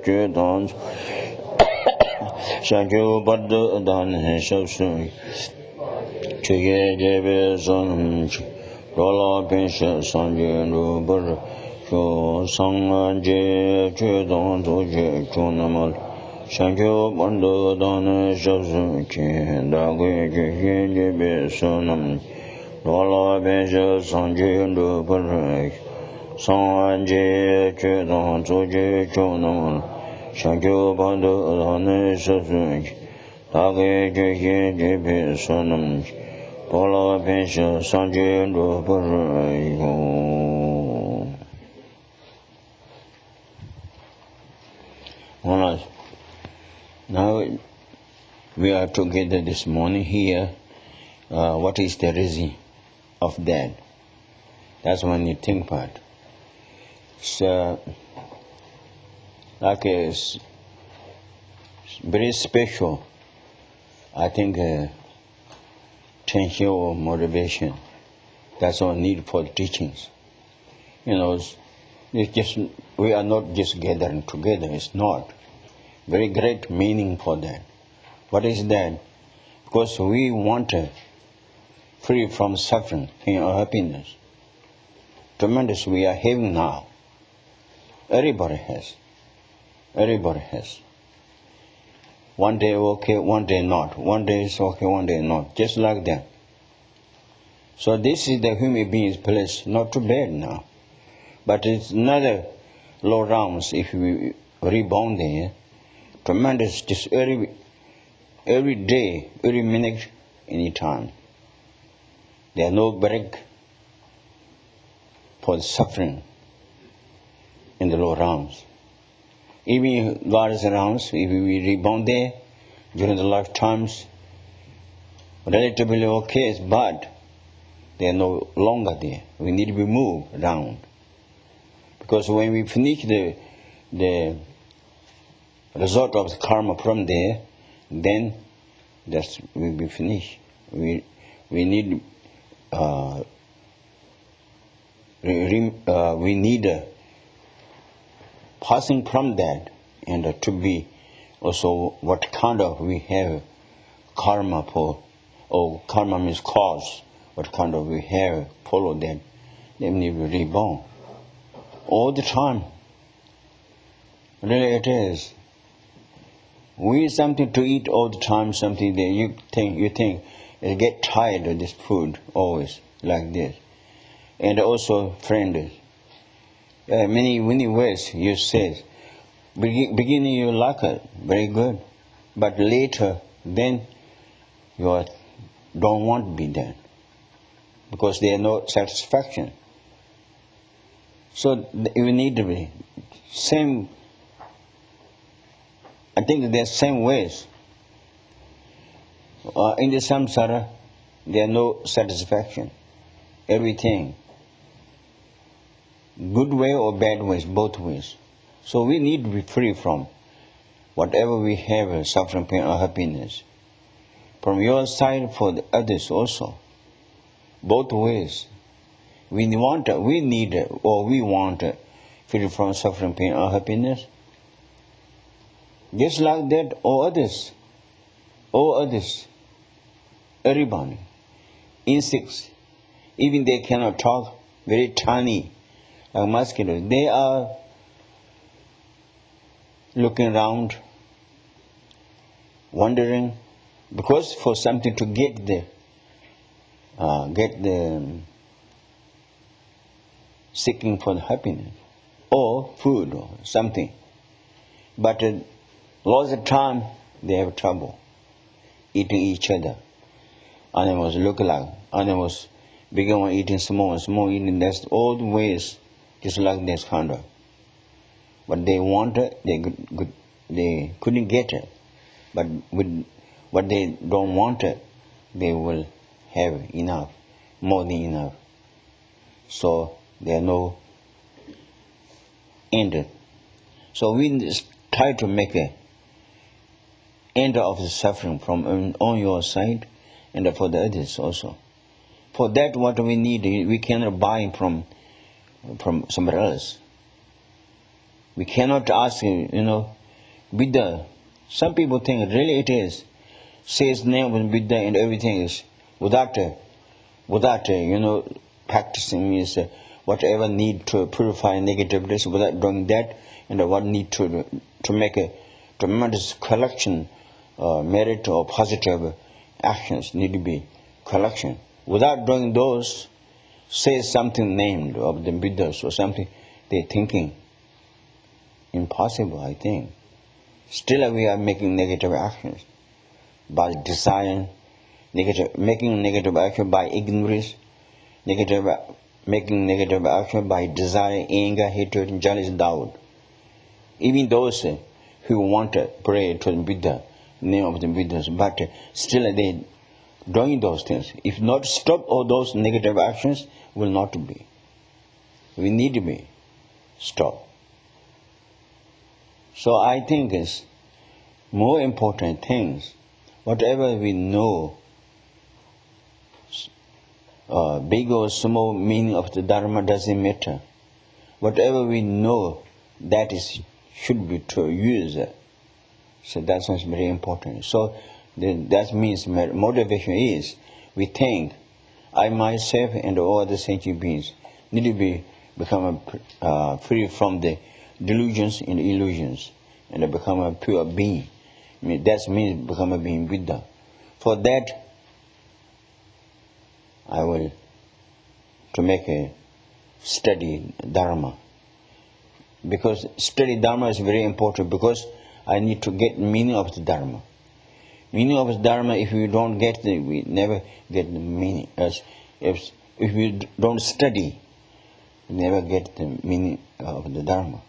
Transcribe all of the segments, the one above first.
Tong Shankyo Badu Dan Shapsu Chige Jebe Son Rola Pinsha Sanje Rubur Sho Sang Je Chudon Toje Chunamal Shankyo Badu Dan Shapsu Dagwe Jebe Sonam Rola Pinsha Sanje Rubur Sanje Chudon Toje Chunamal Shankyo Badu Dan Shapsu Dagwe Jebe Sonam Pola Pinsha Sanje Rubur. Now we are together this morning here. What is the reason of that? That's when you think about it. So, like it's very special, I think, tension or motivation. That's all need for the teachings. You know, it's just, we are not just gathering together. It's not. Very great meaning for that. What is that? Because we want free from suffering, pain or happiness. Tremendous we are having now. Everybody has. Everybody has. One day okay, one day not. One day is okay, one day not. Just like that. So this is the human being's place. Not too bad now. But it's another low rounds if we rebound there. Tremendous, just every day, every minute, any time. There are no break for the suffering in the low rounds. Even God's rounds, if we rebound there during the lifetimes, relatively okay, but they are no longer there. We need to be moved around. Because when we finish the result of the karma from there, then that's will be finished. We need we need passing from that and to be also what kind of we have karma for, or karma means cause. What kind of we have follow that, then we will reborn all the time. Really, it is. We eat something to eat all the time, something that you think you get tired of this food always like this. And also, friend, many ways you say, beginning you like it, very good, but later then you don't want to be there because there is no satisfaction. So you need to be same. I think there are same ways. In the samsara, there are no satisfaction. Everything, good way or bad ways, both ways. So we need to be free from whatever we have, suffering, pain, or happiness. From your side, for the others also, both ways. We want free from suffering, pain, or happiness. Just like that, all others, everybody, insects, even they cannot talk, very tiny, like mosquitoes, they are looking around, wondering, because for something to get the seeking for the happiness, or food or something. But lots of time they have trouble eating each other. Animals look like animals, bigger one eating small eating. That's all the ways, just like this kind of. But they want it, they couldn't get it. But with what they don't want it, they will have enough, more than enough. So there are no end. So we try to make a end of the suffering from on your side and for the others also. For that, what we need, we cannot buy from somebody else. We cannot ask, Buddha. Some people think really it is. Says name of Buddha and everything is without practicing means whatever need to purify negativeness, without doing that, and what need to make a tremendous collection, merit or positive actions need to be collection. Without doing those, say something named of the Buddhas or something, they thinking impossible, I think. Still we are making negative actions by desire, making negative action by ignorance, making negative action by desire, anger, hatred, jealous, doubt. Even those who want to pray to the Buddha, name of the Buddhas, but still they doing those things. If not stop all those negative actions, will not be. We need to be stopped. So I think it's more important things. Whatever we know, big or small meaning of the Dharma doesn't matter. Whatever we know, that should be to use. So that's very important. So that means motivation is, we think, I myself and all other sentient beings need to become free from the delusions and illusions and become a pure being. That means become a being Buddha. For that, I will to make a study Dharma. Because study Dharma is very important, because I need to get meaning of the Dharma. Meaning of the Dharma, if we don't get we never get the meaning. If we don't study, we never get the meaning of the Dharma.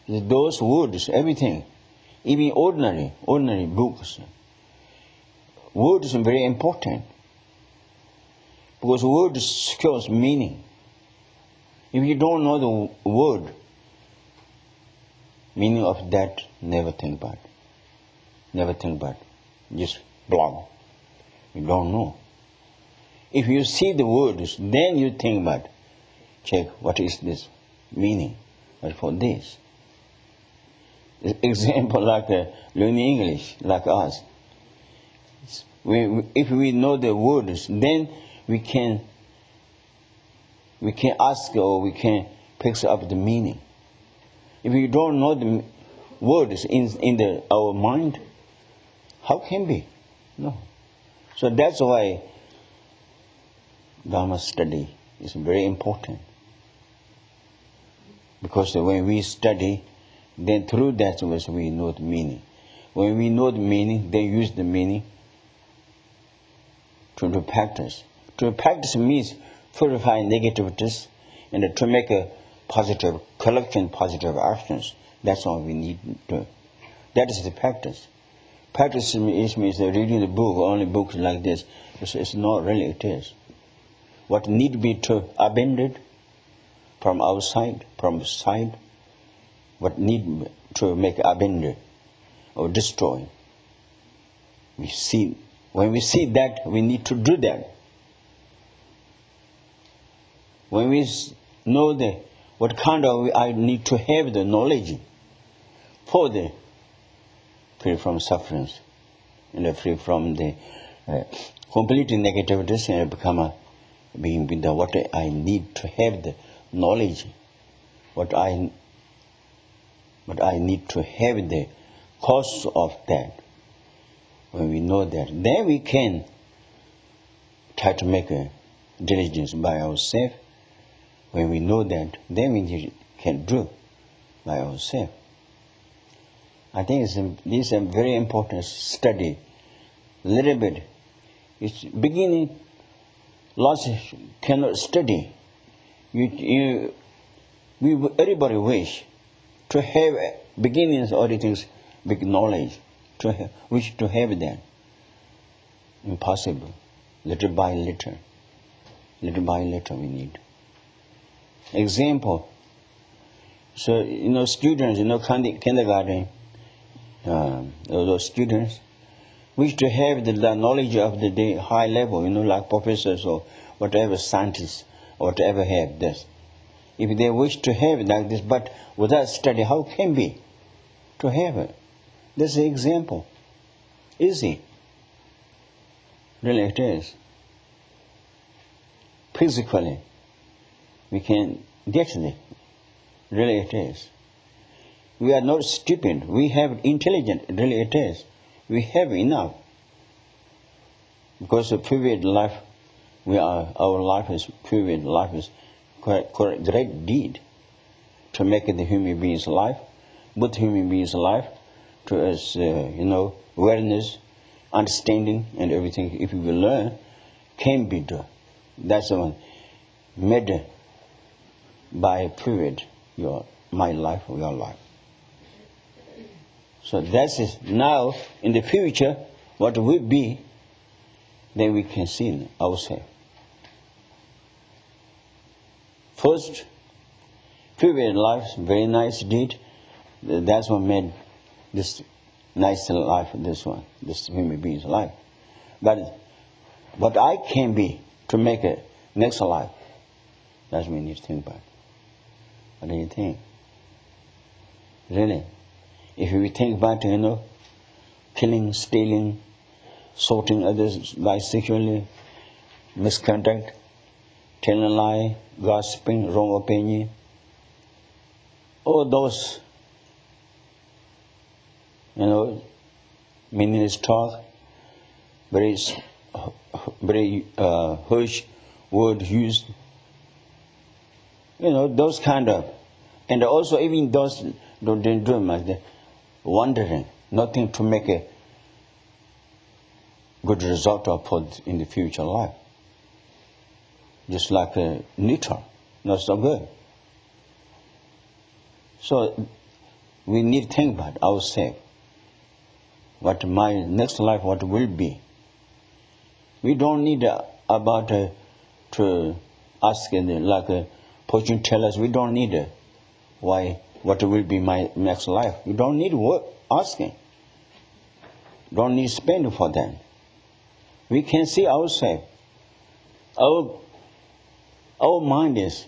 Those words, everything, even ordinary books, words are very important. Because words shows meaning. If you don't know the word, meaning of that, never think about it. Never think about it. Just blog. You don't know. If you see the words, then you think about it. Check what is this meaning. But for this. Example like learning English, like us. If we know the words, then we can ask or we can pick up the meaning. If you don't know the words in our mind, how can be? No. So that's why Dharma study is very important. Because when we study, then through that we know the meaning. When we know the meaning, then use the meaning to practice. To practice means purify negativities and to make a positive collection, positive actions. That's all we need to do. That is the practice. Practice means reading the book, only books like this. It's not really it is. What need to be to abandoned from outside, from side, what need to make abandoned or destroy. When we see that, we need to do that. When we know what kind of I need to have the knowledge for the free from sufferings and free from the complete negativities and become a being Buddha. What I need to have the knowledge, what I need to have the cause of that. When we know that, then we can try to make a diligence by ourselves. When we know that, then we can do by ourselves. I think this is a very important study. A little bit. It's beginning, lots cannot study. Everybody wish to have beginnings, all the things, big knowledge, wish to have that. Impossible. Little by little we need. Example. So, students, kindergarten, those students wish to have the knowledge of the high level, like professors or whatever, scientists, or whatever have this. if they wish to have it like this, but without study, how can be to have it? This is an example. Easy. Really it is. Physically, we can get it. Really it is. We are not stupid. We have intelligence. Really it is. We have enough. Because of previous life, our life is previous life is quite great deed to make the human being's life, both human being's life, to us, awareness, understanding, and everything. If we learn, can be done. That's the one made by privilege, my life, your life. So that is now in the future what will be. Then we can see ourselves. First, previous life, very nice deed. That's what made this nice life, this human being's life. But what I can be to make a next life, that's what we need to think about. What do you think? Really? If we think about, killing, stealing, assaulting others bisexually, misconduct, telling a lie, gossiping, wrong opinion, all those, meaningless talk, very harsh word used, those kind of, and also even those don't do much, wandering, nothing to make a good result of in the future life. Just like a neutral, not so good. So we need to think about ourselves. What my next life, what will be. We don't need about to ask like a fortune tellers. We don't need what will be my next life. We don't need asking. Don't need spending for that. We can see ourselves. Our mind is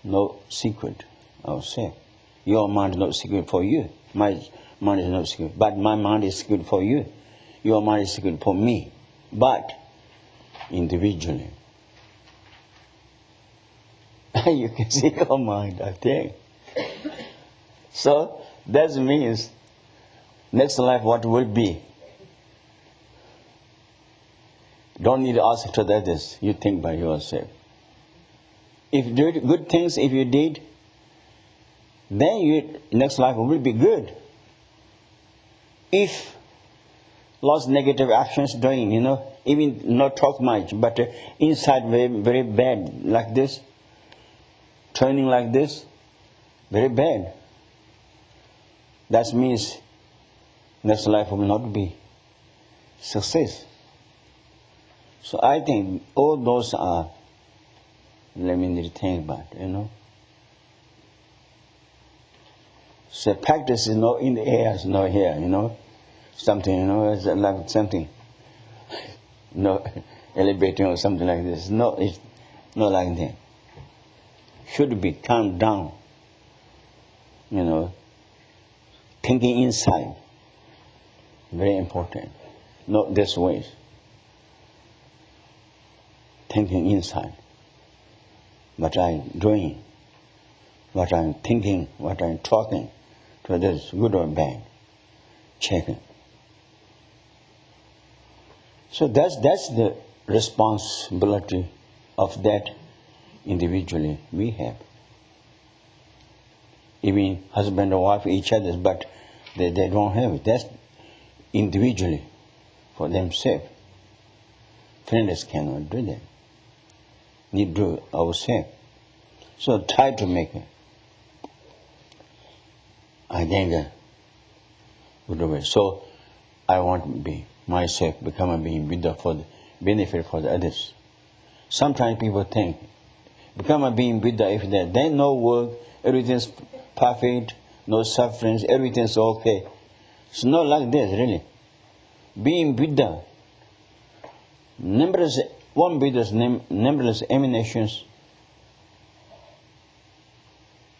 no secret. Ourselves. Your mind is not secret for you. My mind is not secret. But my mind is secret for you. Your mind is secret for me. But individually. You can see your mind, I think. So that means next life what will be. Don't need to ask to others. You think by yourself. If you do good things, if you did, then your next life will be good. If lots negative actions doing, even not talk much, but inside very, very bad, like this, turning like this, very bad. That means next life will not be success. So I think all those are, let me think about, So practice is not in the air, it's not here, Something, it's like something, elevating or something like this. No, it's not like that. Should be calmed down, thinking inside. Very important. Not this way. Thinking inside. What I'm doing, what I'm thinking, what I'm talking, whether it's good or bad. Checking. So that's the responsibility of that individually we have. Even husband or wife each other, but they don't have it. That's individually for themselves. Friends cannot do that. Need to do ourselves. So try to make it. I think good way. So I want to be myself, become a being Buddha for the benefit for the others. Sometimes people think, become a being Buddha if there's no work, everything's perfect, no sufferings, everything's okay. It's not like this, really. Being Buddha, numberless emanations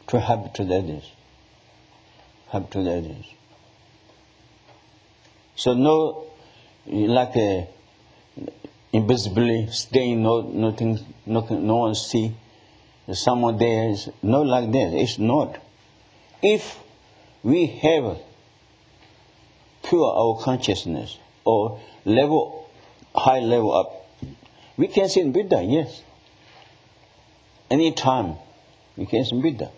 to help to the others. Help to the others. So no, like invisibly staying, nothing, no one see. Someone there is not like that. It's not. If we have pure our consciousness or high level up, we can see Buddha, yes. Any time we can see Buddha.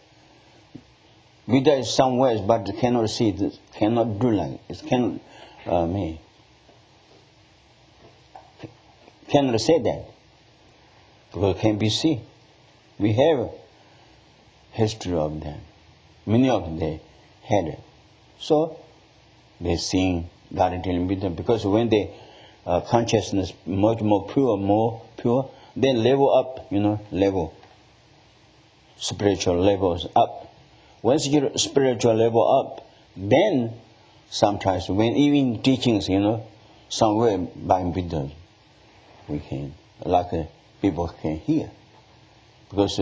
Buddha is somewhere, but cannot see it, cannot do like it. Cannot cannot say that because it can be seen. We have history of them. Many of them had it. So they sing Darjeeling Buddha because when the consciousness much more pure, they level up, level. Spiritual levels up. Once your spiritual level up, then sometimes when even teachings, somewhere by Buddha, we can, people can hear. Because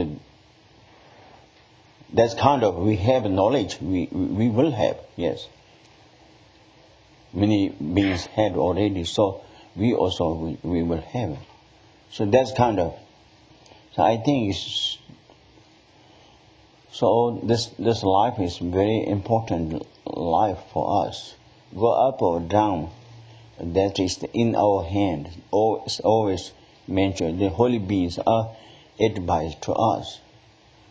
that's kind of, we have knowledge, we will have, yes. Many beings had already, so we also, we will have. So that's kind of, so I think it's, so this life is very important life for us. Go up or down, that is in our hand. Always mentioned, the holy beings are advised to us.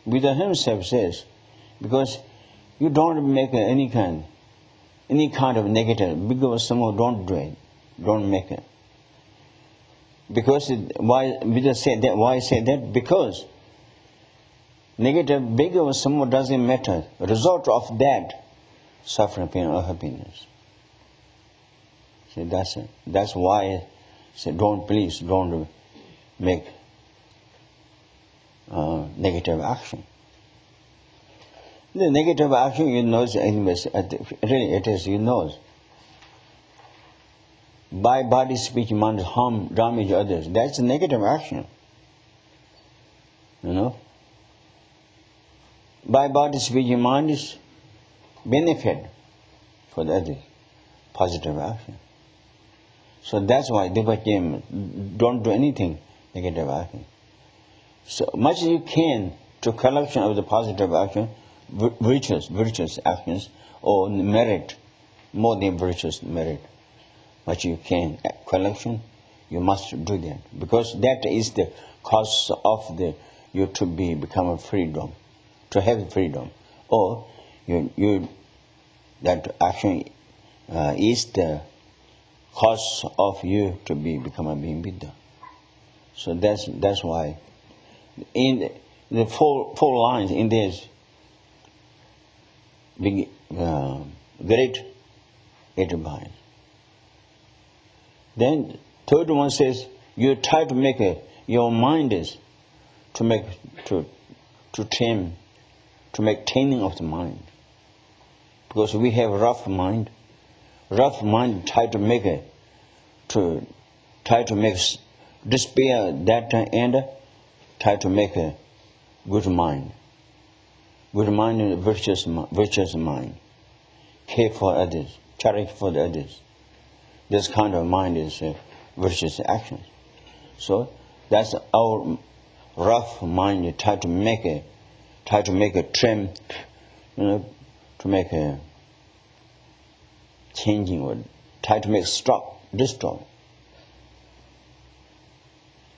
Buddha himself says, because you don't make any kind of negative, because someone don't do it, don't make it. Because why Buddha said that? Why say that? Because negative, big or small doesn't matter. Result of that, suffering, pain, or happiness. See, that's it. That's why I say, don't make negative action. The negative action, anyways, really it is, by body, speech, mind, harm, damage others. That's a negative action. By body, speech, and mind is benefit for the other, positive action. So that's why don't do anything negative action. So much as you can to collection of the positive action, virtuous actions, or merit, more than virtuous merit. Much you can collection, you must do that because that is the cause of you to become a freedom. To have freedom, or that action is the cause of you to become a being Buddha. So that's why in the four lines in this great advice. Then third one says you try to make your mind is to make taming of the mind. Because we have rough mind try to make despair that and try to make a good mind. Good mind is virtuous mind. Care for others, charity for the others. This kind of mind is virtuous action. So that's our rough mind. Try to make a trim, to make a changing or try to make stop, destroy.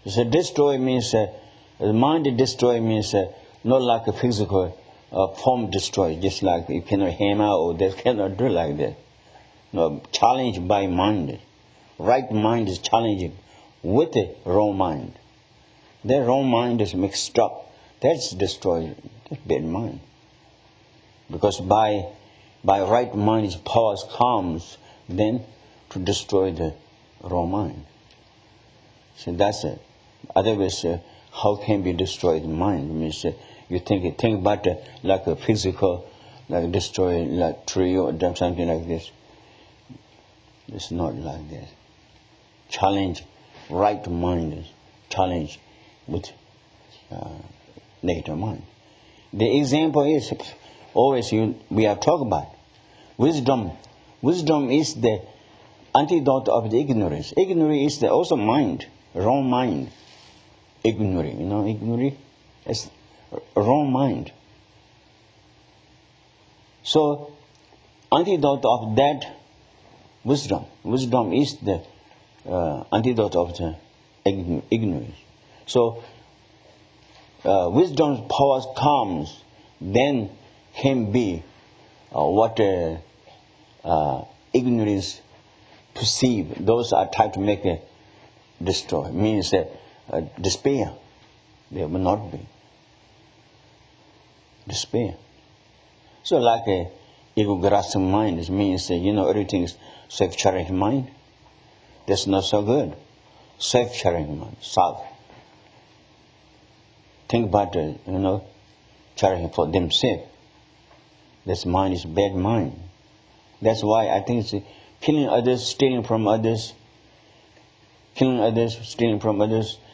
So destroy means the mind destroy means not like a physical form destroy, just like you cannot hammer or that cannot do like that. No, challenged by mind. Right mind is challenging with the wrong mind. The wrong mind is mixed up. That's destroyed. That's bad mind. Because by right mind powers comes then to destroy the wrong mind. So that's it. Otherwise, how can be destroyed mind? It means you think about like a physical, like destroy like tree or something like this. It's not like that. Challenge right mind is challenge with negative mind. The example is always we are talking about wisdom. Wisdom is the antidote of the ignorance. Ignorance is also mind, wrong mind. Ignorance, ignorance is wrong mind. So, antidote of that wisdom. Wisdom is the antidote of the ignorance. So, wisdom's power comes, then can be what ignorance perceive. Those are trying to make a destroy. Means despair. There will not be despair. So like a ego-grasping mind, it means everything is self-cherished mind. That's not so good. Self-cherished mind, self. Think about cherishing for themselves. This mind is bad mind. That's why I think it's killing others, stealing from others,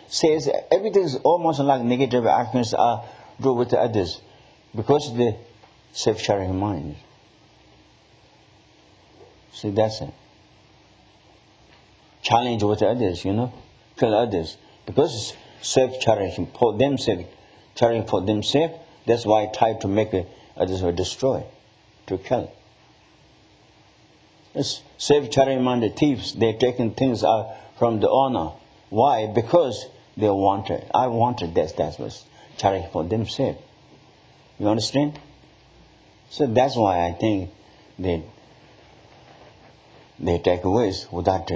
says everything is almost like negative actions are do with others because the self-cherished mind. See, that's it. Challenge with others, kill others. Because self-cherishing for themselves, cherishing for themselves, that's why I try to make others destroy, to kill. It's self-cherishing minded thieves, they're taking things out from the owner. Why? Because they want it. I wanted that. That was cherishing for themselves. You understand? So that's why I think they take away without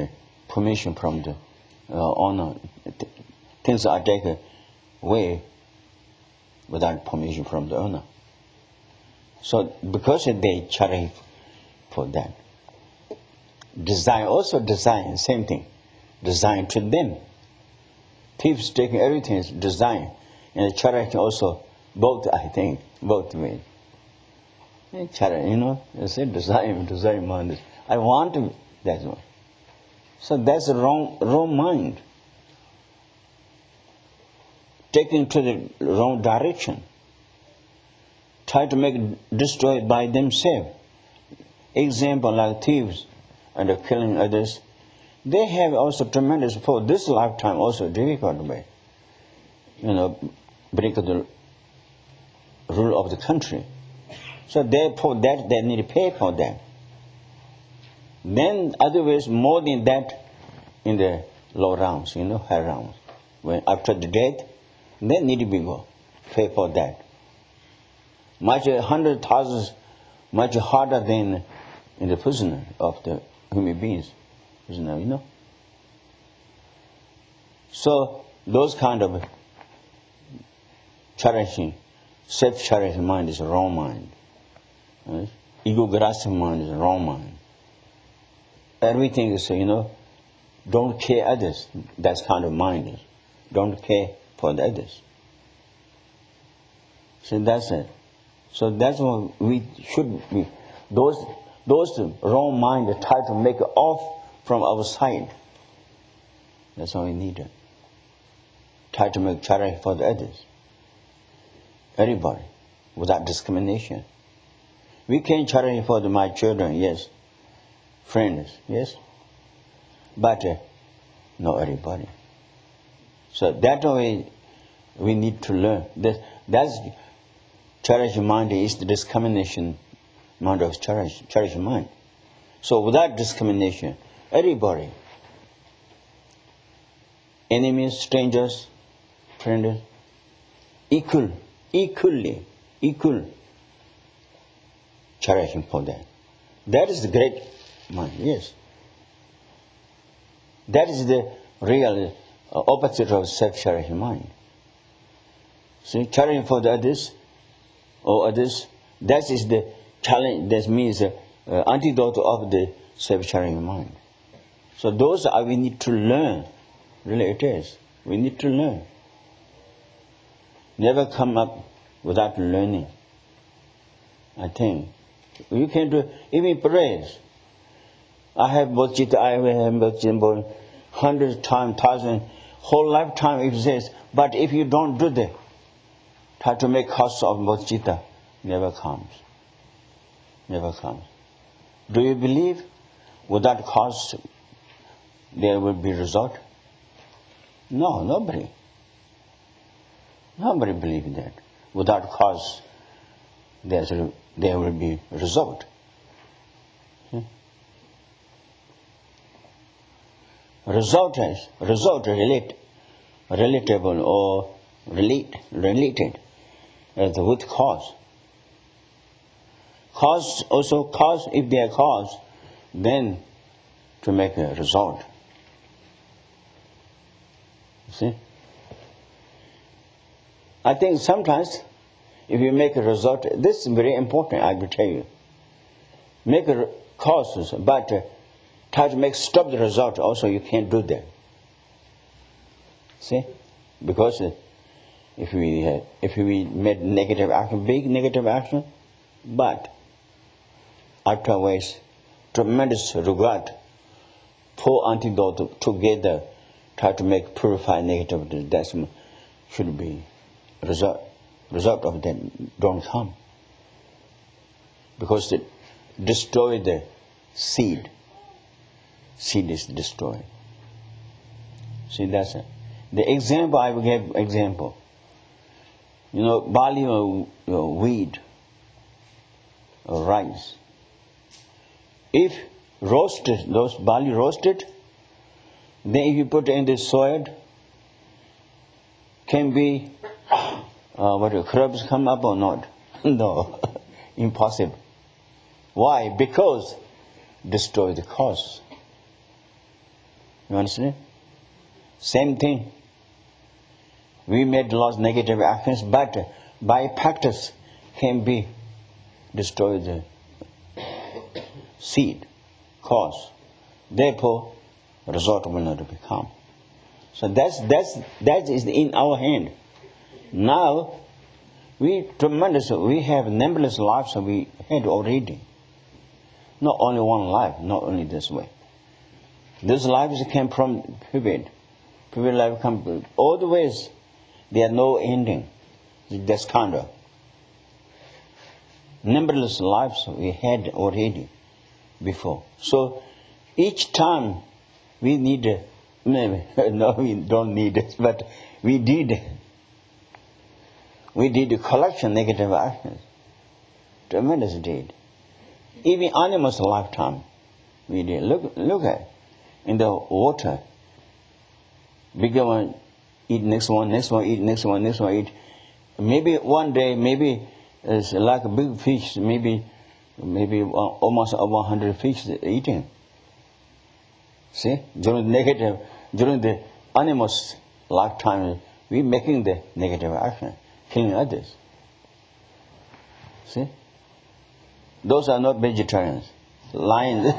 permission from the owner. Things are taken away without permission from the owner. So because they cherish for that. Design, same thing. Design to them. Thieves taking everything is design. And charity also, both ways. Charity, you say design mind. I want to, that's one. So that's the wrong mind. Taken to the wrong direction. Try to make it destroyed by themselves. Example like thieves and killing others. They have also tremendous, for this lifetime also difficult way. Break the rule of the country. So therefore that they need to pay for that. Then otherwise more than that in the low rounds, high rounds. When after the death, they need to be pay for that. Much 100,000 much harder than in the prisoner of the human beings. Prisoner, So those kind of cherishing, self-cherishing mind is a wrong mind. Right? Ego-grasping mind is a wrong mind. Everything is, don't care others. That's kind of mind is. Don't care for the others. So that's it. So that's what we should be. Those wrong mind try to make it off from our side. That's all we need. Try to make charity for the others. Everybody, without discrimination. We can charity for my children, yes. Friends, yes. But not everybody. So that way we need to learn. That's charity mind is the discrimination mind of charity mind. So without discrimination, everybody, enemies, strangers, friends, equal cherishing for them. That is the great mind, yes. That is the real opposite of self-cherishing mind. See, cherishing for the others, or others, that is the challenge, that means antidote of the self-cherishing mind. So those are we need to learn. Really it is. We need to learn. Never come up without learning. I think. You can do, even prayers. I have both Chitta, I have both Jimbo, 100 times, 1,000, whole lifetime it says, but if you don't do that, try to make cause of bodhicitta, never comes. Never comes. Do you believe without cause there will be result? No, nobody. Nobody believes that. Without cause there will be result. Result relatable or related with cause. Cause also cause, if they are cause, then to make a result. See? I think sometimes if you make a result, this is very important, I will tell you. Make a causes, but try to stop the result also, you can't do that. See? Because if we made negative action, big negative action, but afterwards tremendous regret, pour antidote together, try to purify negative, that should be result of that don't come. Because it destroy the seed. Seed is destroyed. See, that's it. The example, I will give example. Barley or wheat or rice. If roasted, those barley roasted, then if you put it in the soil, can be, crabs come up or not? No, impossible. Why? Because destroy the cause. You understand? Same thing. We made lots of negative actions, but by practice can be destroy the seed, cause. Therefore, result will not become. So that is in our hand. Now, we have numberless lives we had already. Not only one life, not only this way. These lives came from puberty. Puberty life come all the ways. There are no ending. That's kind of numberless lives we had already before. So each time we need, no, we don't need it, but we did collection negative actions. Tremendous deed. Even animals' lifetime we did. Look at in the water. Bigger one eat next one, eat next one, eat. Maybe one day, maybe it's like a big fish, maybe almost 100 fish eating. See, during the animals' lifetime, we making the negative action, killing others. See, those are not vegetarians. Lions.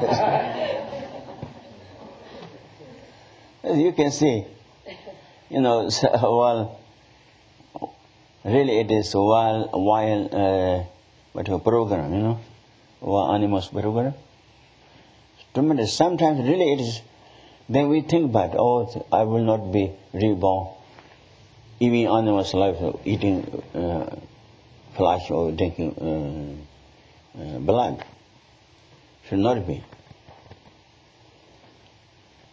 You can see, well, really it is a wild program, wild animals program. Tremendous. Sometimes really it is, then we think about, I will not be reborn. Even animals life eating flesh or drinking blood. Should not be.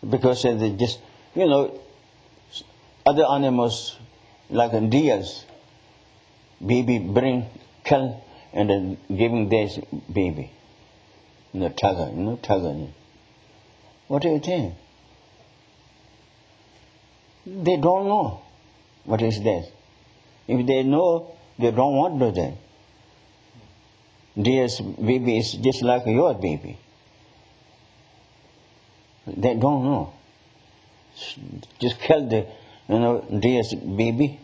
Because they just, other animals like deers, baby kill and then giving their baby. Tiger. What do you think? They don't know what is that. If they know, they don't want to do that. Deer's baby is just like your baby. They don't know. Just kill the, deer's baby,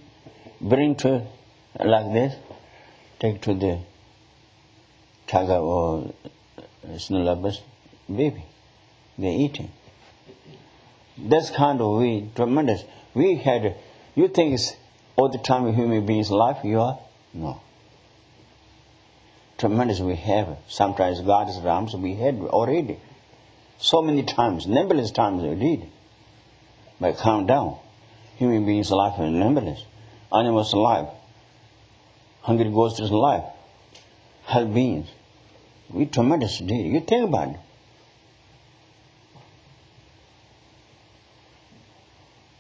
bring to like this, take to the tiger or snow leopard's baby. They're eating. That's kind of tremendous. We had, you think it's all the time a human being's life? You are? No. Tremendous we have. Sometimes God's realms we had already. So many times, numberless times we did. But count down. Human beings' life is numberless. Animals' life. hungry ghosts is life, hell beings. We tremendous deed. You think about it.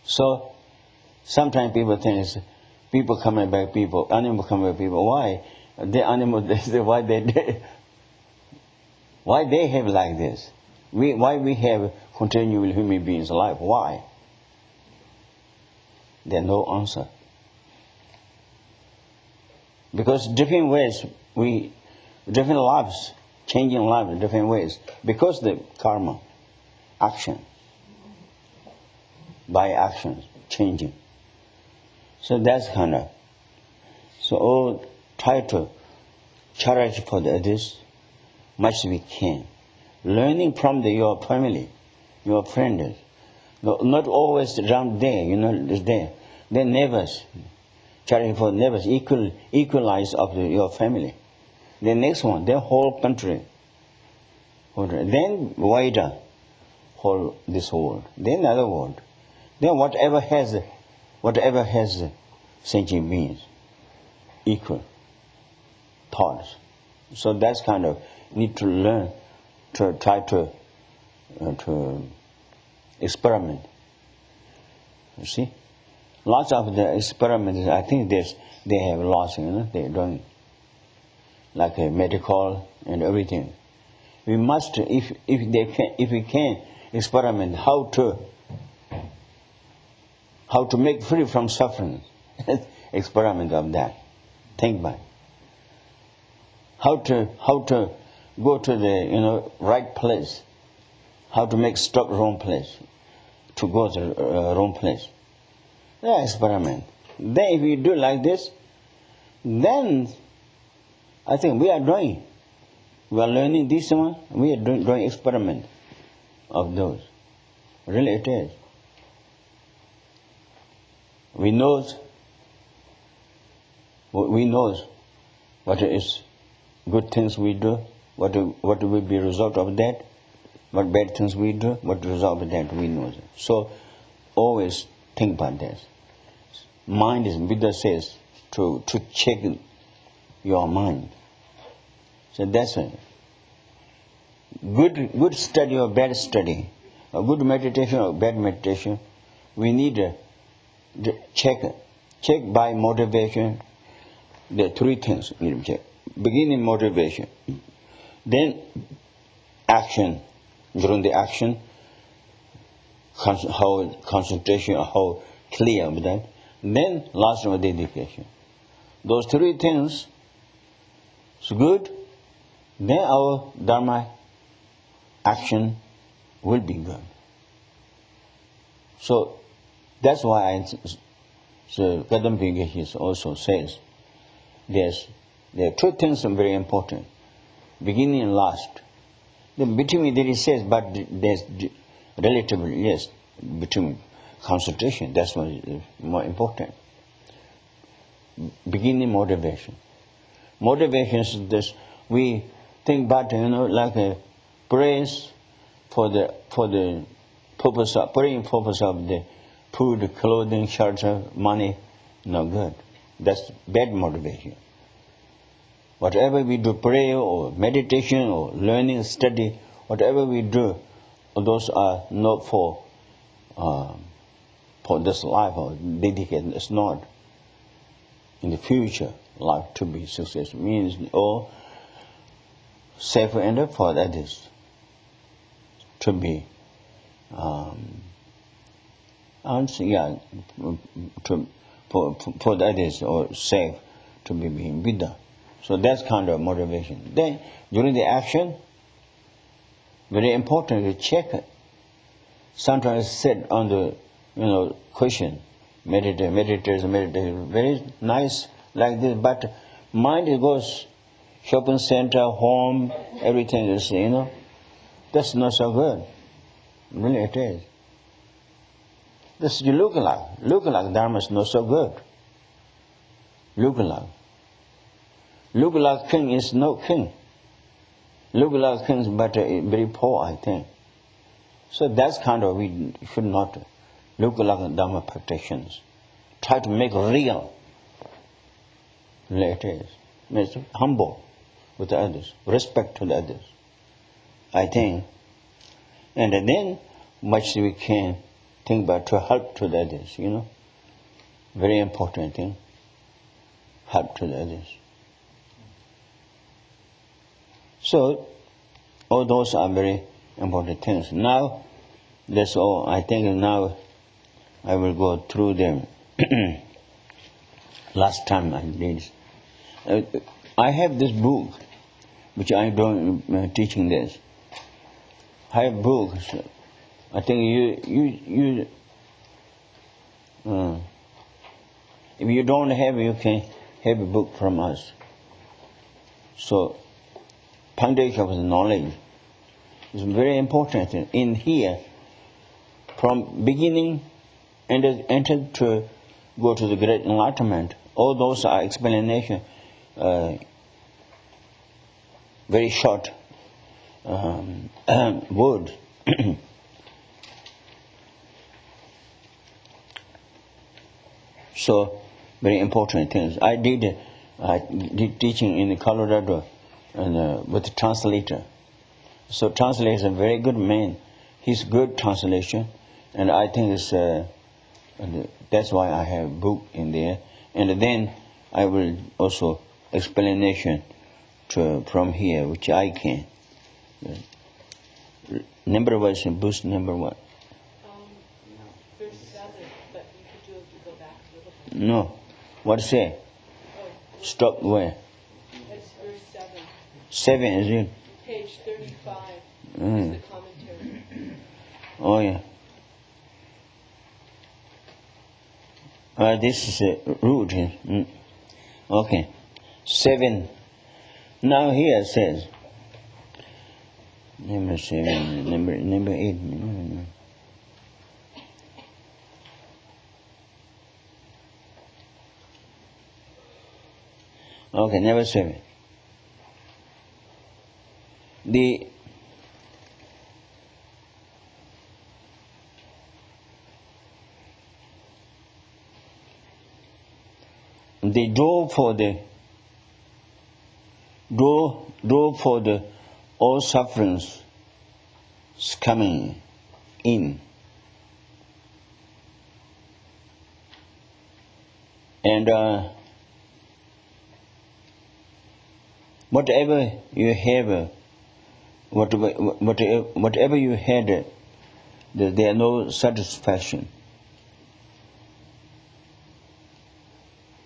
So sometimes people think people coming back people, animal coming back people. Why? The animal, why they have like this? Why we have continual human beings life? Why? There's no answer. Because different ways, different lives, changing lives in different ways. Because the karma, action, by actions, changing. So that's kind of. So all try to cherish for this much we can. Learning from your family, your friends. Not always around there, is there. They're neighbors. Charity for neighbors, equalize of your family. The next one, the whole country. Then wider, whole this world. Then another world. Then whatever has sentient beings, equal thoughts. So that's kind of need to learn, to try to experiment. You see, lots of the experiments. I think they have lost. They don't like a medical and everything. We must, if we can experiment how to make free from suffering. Experiment of that. Think about it. How to go to the right place. How to make stop wrong place. To go to the wrong place. Yeah, experiment. Then if we do like this, then I think we are learning this one. We are doing experiment of those. Really, it is. We knows what is good things we do, what will be result of that, what bad things we do, what result of that we know. So always think about this. Mind is, Buddha says, to check your mind. So that's it. Good study or bad study, a good meditation or bad meditation, we need to check by motivation. There are three things we need to check. Beginning motivation, then action. During the action, how concentration, how clear with that. Then last one, dedication. Those three things is good. Then our dharma action will be good. So that's why Tsultim Gyeltsen also says there are two things are very important, beginning and last. Then between there he says, but there's relatively, yes, between concentration, that's what is more important. Beginning motivation. Motivation is this, we think about, like a praise for the purpose of, praying purpose of the food, clothing, shelter, money, no good. That's bad motivation. Whatever we do, prayer or meditation or learning, study, whatever we do, those are not for this life or dedicated. It's not in the future life to be successful. Means or safer end for others to be for the others or safe to be being Buddha. So that's kind of motivation. Then during the action, very important to check it. Sometimes sit on the cushion, meditate, very nice like this, but mind goes shopping center, home, everything is that's not so good. Really it is. This you look like Dharma is not so good. Look like king is no king. Look like king is but very poor, I think. So that's kind of, we should not look like Dharma practitioners. Try to make real. It is. Means humble with the others, respect to the others, I think. And then much we can think about to help to the others, Very important thing. Help to the others. So, all those are very important things. Now, that's all. I think now I will go through them. Last time I did. I have this book, which I don't teaching this. I have books. I think you if you don't have, you can have a book from us. So, foundation of the knowledge is very important. In here, from beginning and enter to go to the great enlightenment, all those are explanation, very short word. So, very important things. I did teaching in Colorado and, with the translator. So translator is a very good man. He's good translation, and I think it's that's why I have book in there. And then I will also explanation from here, which I can. Number was boost number what? Verse 7, but you could do it if you go back a little bit. No. What say? Stop where? That's verse 7. 7 is it? Page 35 is the commentary. Oh yeah. This is a root. Okay. 7. Now here it says number 7, number 8. Okay, number 7. The door for the all sufferings is coming in, and whatever you have, whatever you had, there are no satisfaction.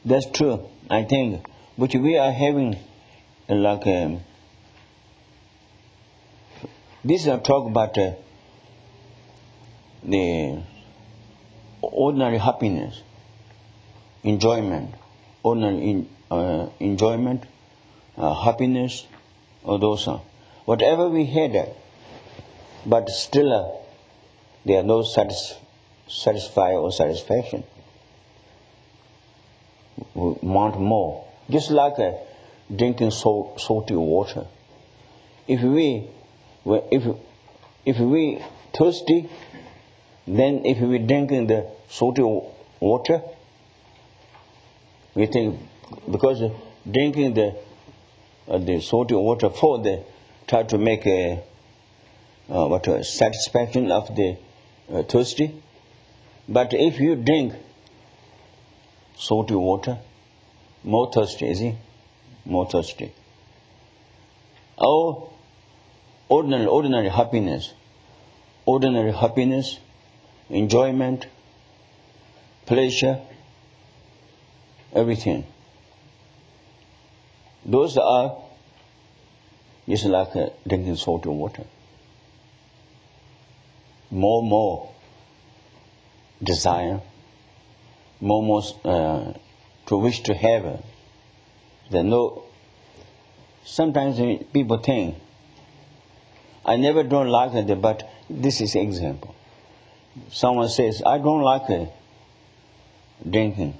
That's true, I think. Which we are having, like this I talk about the ordinary happiness, enjoyment, ordinary enjoyment, happiness, all those are. Whatever we had, but still there are no satisfy or satisfaction. We want more. Just like drinking salty water. If we thirsty, then if we drinking the salty water, we think because drinking the salty water for the try to make a satisfaction of the thirsty. But if you drink salty water, more thirsty, is he? More thirsty. Oh, ordinary happiness, enjoyment, pleasure, everything. Those are just like drinking salty water. More desire, more to wish to have. Sometimes people think, I never don't like it, but this is example. Someone says, I don't like drinking,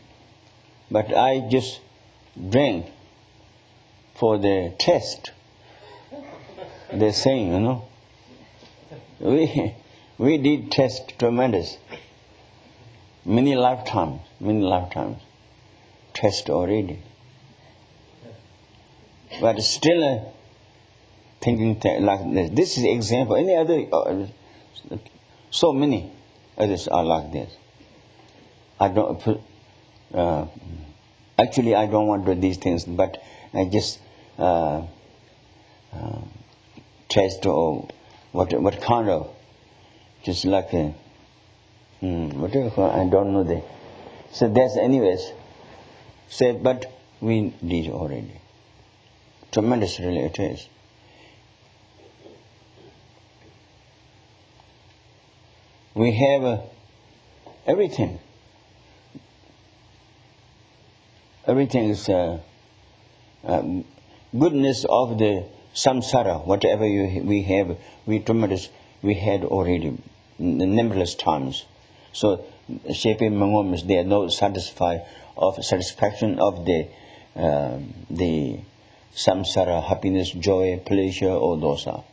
but I just drink for the taste. They're saying, we did taste tremendous. Many lifetimes, taste already. but still thinking like this. This is example. Any other, so many others are like this. I don't actually I don't want to do these things, but I just test or what kind of, just like what do you call, I don't know the. So that's anyways. Said, but we did already. Tremendous, really it is. We have everything. Everything is goodness of the samsara. Whatever we have, we tremendous. We had already numberless times. So shaping moments, they are not satisfied of satisfaction of the samsara, happiness, joy, pleasure. All those are,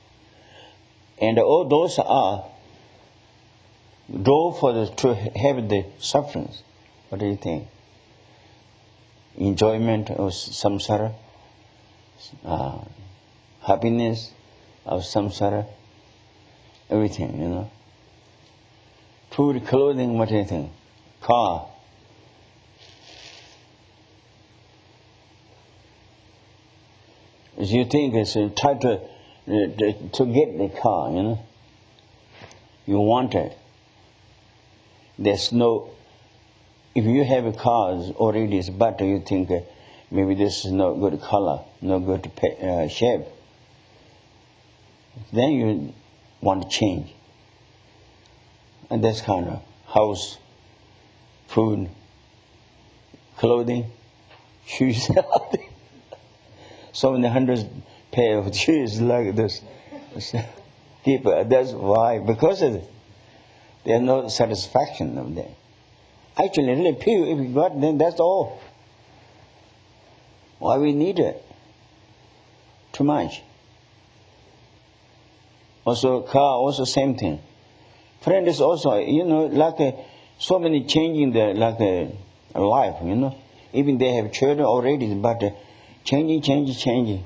and all those are door for to have the sufferings. What do you think? Enjoyment of samsara, happiness of samsara, everything, you know. Food, clothing, what do you think? Car. As you think it's try to get the car, you know. You want it. There's no. If you have a car already, it's better. You think maybe this is no good color, no good shape. Then you want to change. And that's kind of house, food, clothing, shoes. So many hundreds pair of shoes like this. People, that's why, because of it, there's no satisfaction of that. Actually, really pure, if you got, then that's all. Why we need it? Too much. Also, car, also same thing. Friend is also, you know, like so many changing the life, you know. Even they have children already, but changing.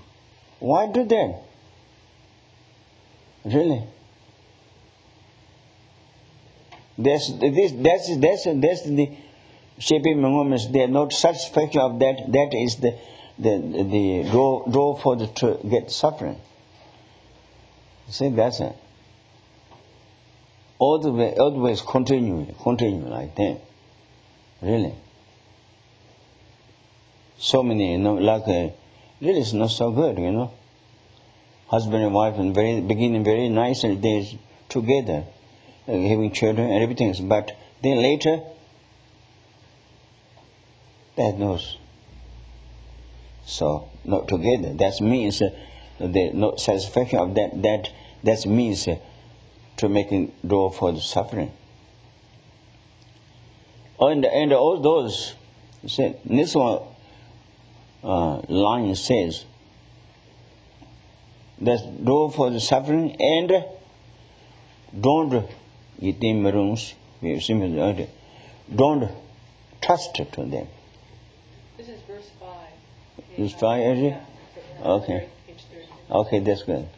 Why do that? Really? That's the shaping moments. They are not satisfaction of that. That is the draw for the to get suffering. See, that's it. Always continue like that. Really. So many, you know, really it's not so good, you know. Husband and wife in beginning very nice days together, having children and everything, but then later, that knows. So not together. That means the not satisfaction of that means to making door for the suffering. And all those, this one line says, that's door for the suffering, and don't trust to them. This is verse 5. Verse 5, is it? Yeah. Okay. Page 30. Okay, that's good.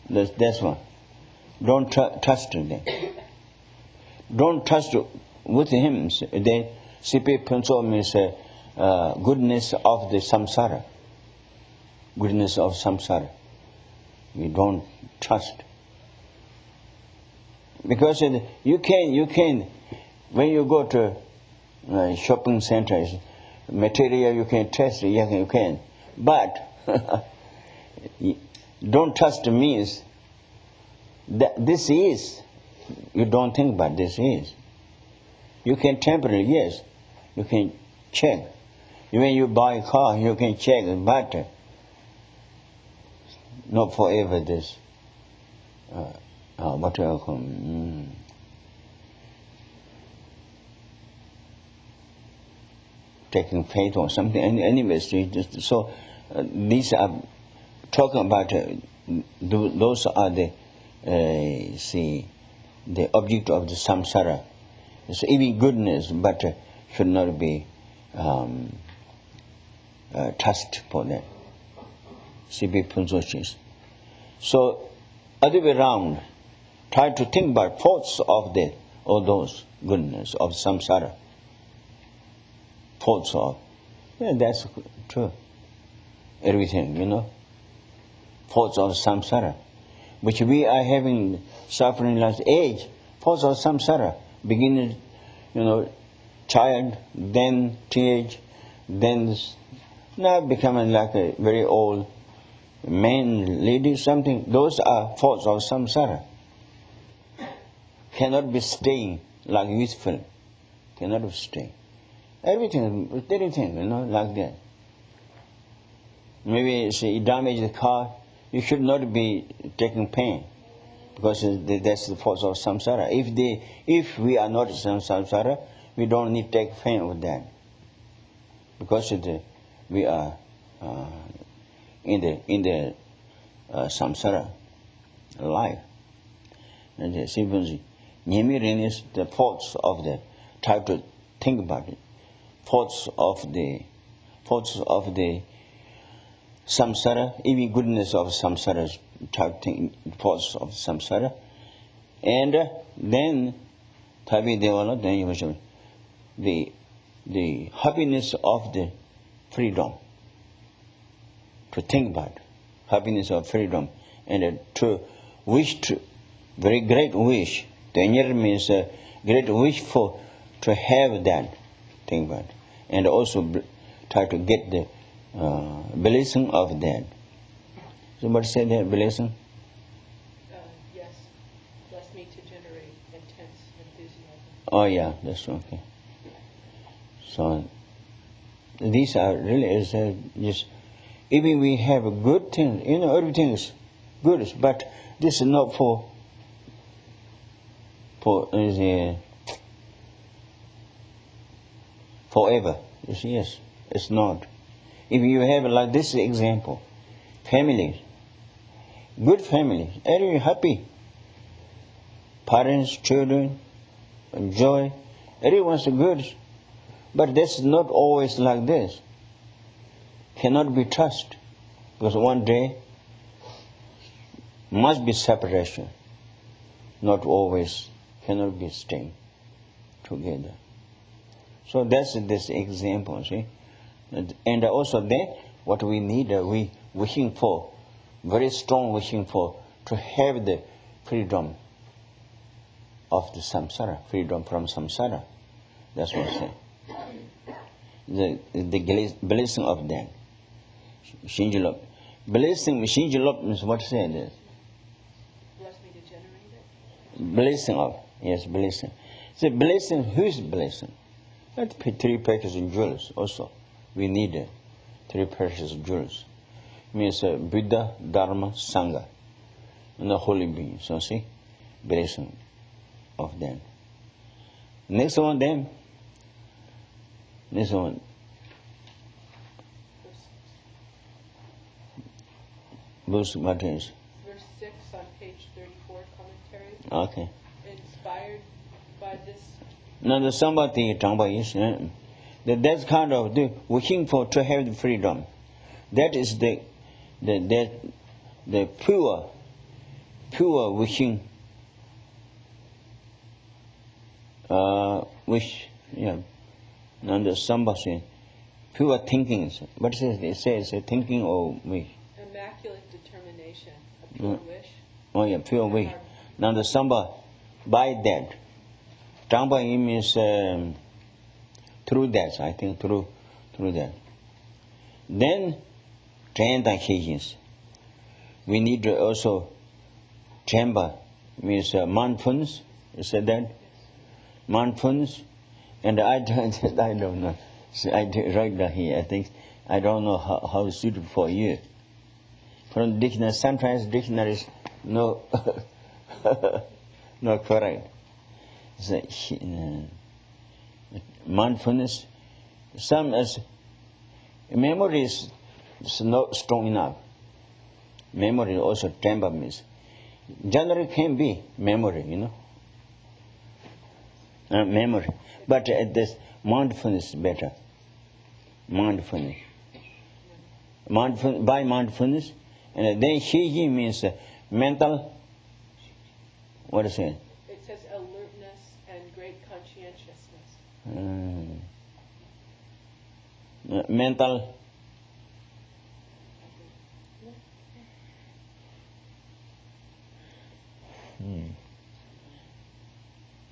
That's one. Don't trust them. Don't trust with him. The CP Punso means goodness of the samsara. Goodness of samsara. You don't trust. Because you can, when you go to shopping centers, material you can test, you can. But don't trust means that this is, you don't think about this is. You can temporarily, yes, you can check. When you buy a car, you can check, but not forever this. What do I call taking faith or something. Anyways, so these are talking about those are the object of the samsara. So even goodness, but should not be trust for that. CP Punzochis. So, other way around, try to think about thoughts of all those goodness of samsara. Thoughts of, that's true. Everything, thoughts of samsara, which we are having suffering last age. Thoughts of samsara, beginning, child, then teenage, then now becoming like a very old man, lady, something. Those are thoughts of samsara. Cannot be staying like useful. Cannot stay. Everything, like that. Maybe say you damage the car, you should not be taking pain, because that's the force of samsara. If we are not samsara, we don't need to take pain with that, because we are in the samsara life. And the simply Nyemirin is the thoughts of the, try to think about it. Thoughts of the samsara, even goodness of samsara, try to think thoughts of samsara, and then the happiness of the freedom. To think about happiness of freedom, and to wish to, very great wish. Danger means a great wish to have that. Think about, and also try to get the blessing of that. Somebody say that blessing? Yes. Bless me to generate intense enthusiasm. Oh yeah, that's okay. So these are really just, even we have a good thing, everything is good, but this is not for forever. Yes, it's not. If you have like this example, family, good family, very happy, parents, children, joy, everyone's good, but that's not always like this. Cannot be trusted, because one day must be separation. Not always, cannot be staying together. So that's this example, see. And also then, what we need, we wishing for, very strong wishing for, to have the freedom of the samsara, freedom from samsara. That's what I say. The blessing of them. Shinjilop. Blessing, Shinjilop means what say this? Bless me to generate it? Blessing of, yes, blessing. The blessing, whose blessing? That's 3 precious jewels also. We need 3 precious jewels. Means Buddha, Dharma, Sangha, and the holy beings. So see, blessing of them. Next one, then. Next one. Verse what is? Verse 6 on page 34, commentary. Okay. Inspired by this. Now the somebody talking about is that's kind of the wishing for to have the freedom. That is the pure wishing. Wish, yeah. Now the somebody pure thinking. What is it? It says thinking or wish. Immaculate determination, a pure wish. Oh yeah, pure wish. Now the samba, by that. Tamba means through that, I think through that. Then transactions. We need also chamber means mindfulness. You said that? Mindfulness. And I don't know. So I write that here. I think I don't know how it's suitable for you. From the dictionary, sometimes dictionaries no not correct. So, mindfulness. Some as memory is not strong enough. Memory also temperaments. Generally can be memory, memory. But this mindfulness is better. Mindfulness. By mindfulness, And then Shiji means mental, what is it? It says alertness and great conscientiousness. Mental.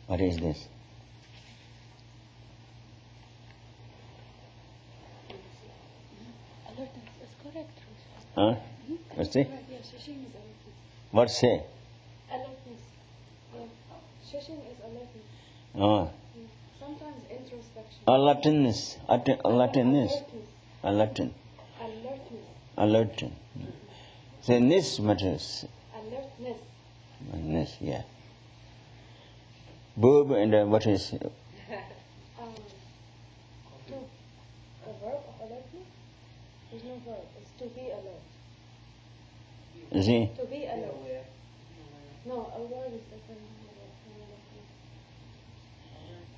What is this? Alertness is correct. Huh? What's it? Yeah, Shashin is alertness. What say? Alertness. Yeah. Shashin is alertness. Oh. Sometimes introspection. Alertness. Alertness. Alert. Alertness. Alert. So this matters. Alertness. Alertness, yeah. Verb and what is To a verb of alertness? There's no verb. It's to be alert. is it? To be alert. No, a word is different.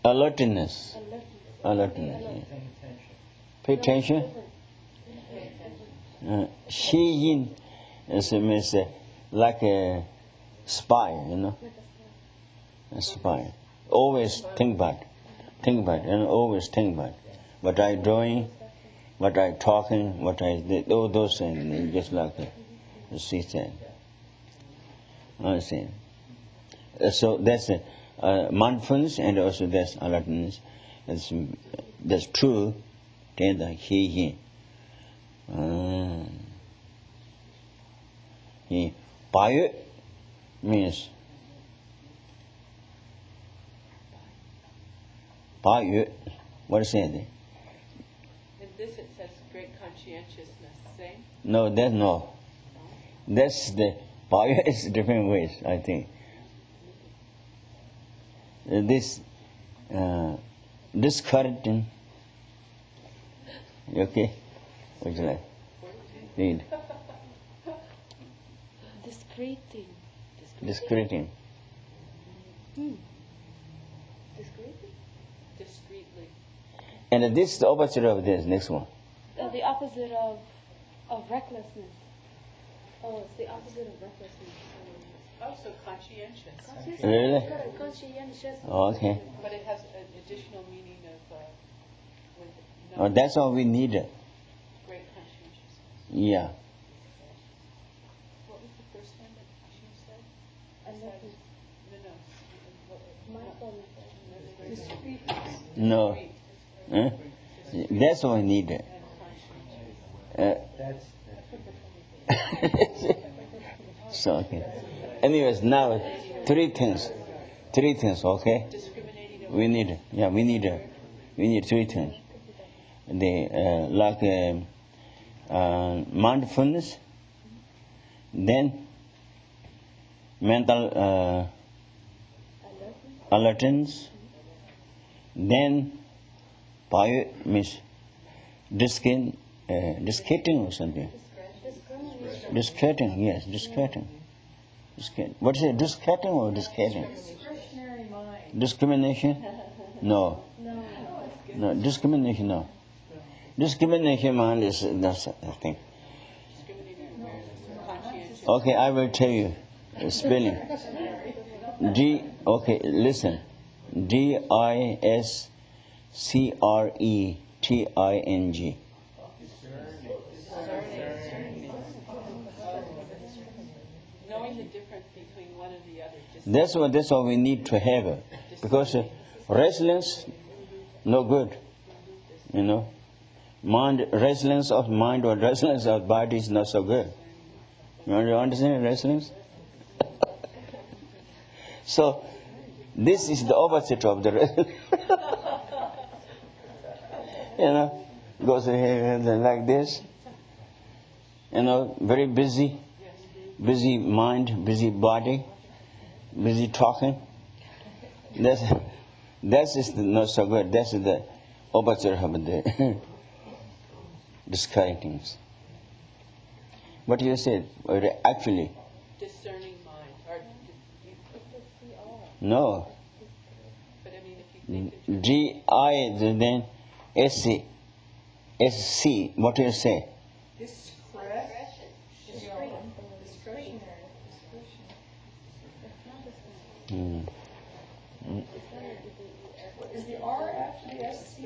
Alertness. Alertness. Alertness. Alert. Yeah. Pay attention. Shi Yin means like a spy, you know. A spy. Always think about, and always think about what I doing, what I talking, what I did, all those things, just like she said. Understand? So that's mindfulness, and also that's alertness. That's true. Then he. Bai means Bai. What is it? In this it says great conscientiousness. Same? No, that's no. That's the Bai is different ways, I think. This discouraging. Okay? What you like? Read. Discreting. Discreting. Discreting? Discreetly. And this is the opposite of this next one. The opposite of recklessness. Oh, it's the opposite of recklessness. Also conscientious. Really? Correct. Conscientious. Oh, okay. But it has an additional meaning of with Oh, that's all we need. great conscientiousness. Yeah. What was the first one that she said? Alertness. No. No. Huh? That's all we need. So, okay. Anyways, now three things, okay? Discriminating. We need three things. Like mindfulness, then mental alertness, then bio means discriminating or something. Discreting, yes, discreting. What is it, discreting or discreting? Discrimination? No. No, discrimination, no. Discrimination mind is that's a thing. Okay, I will tell you the spelling. Listen. DISCRETING. Knowing the difference between one and the other. That's what we need to have, because resilience, no good, you know. Resilience of mind or resilience of body is not so good. You understand resilience? So this is the opposite of the resilience. You know, goes like this. You know, very busy mind, busy body, busy talking. That is not so good. That's the opposite of the discouraging. What you said, actually? Discerning mind. Or no. But I mean, if you think G-I, then S-C. What do you say? discretion. Is the R after the SC?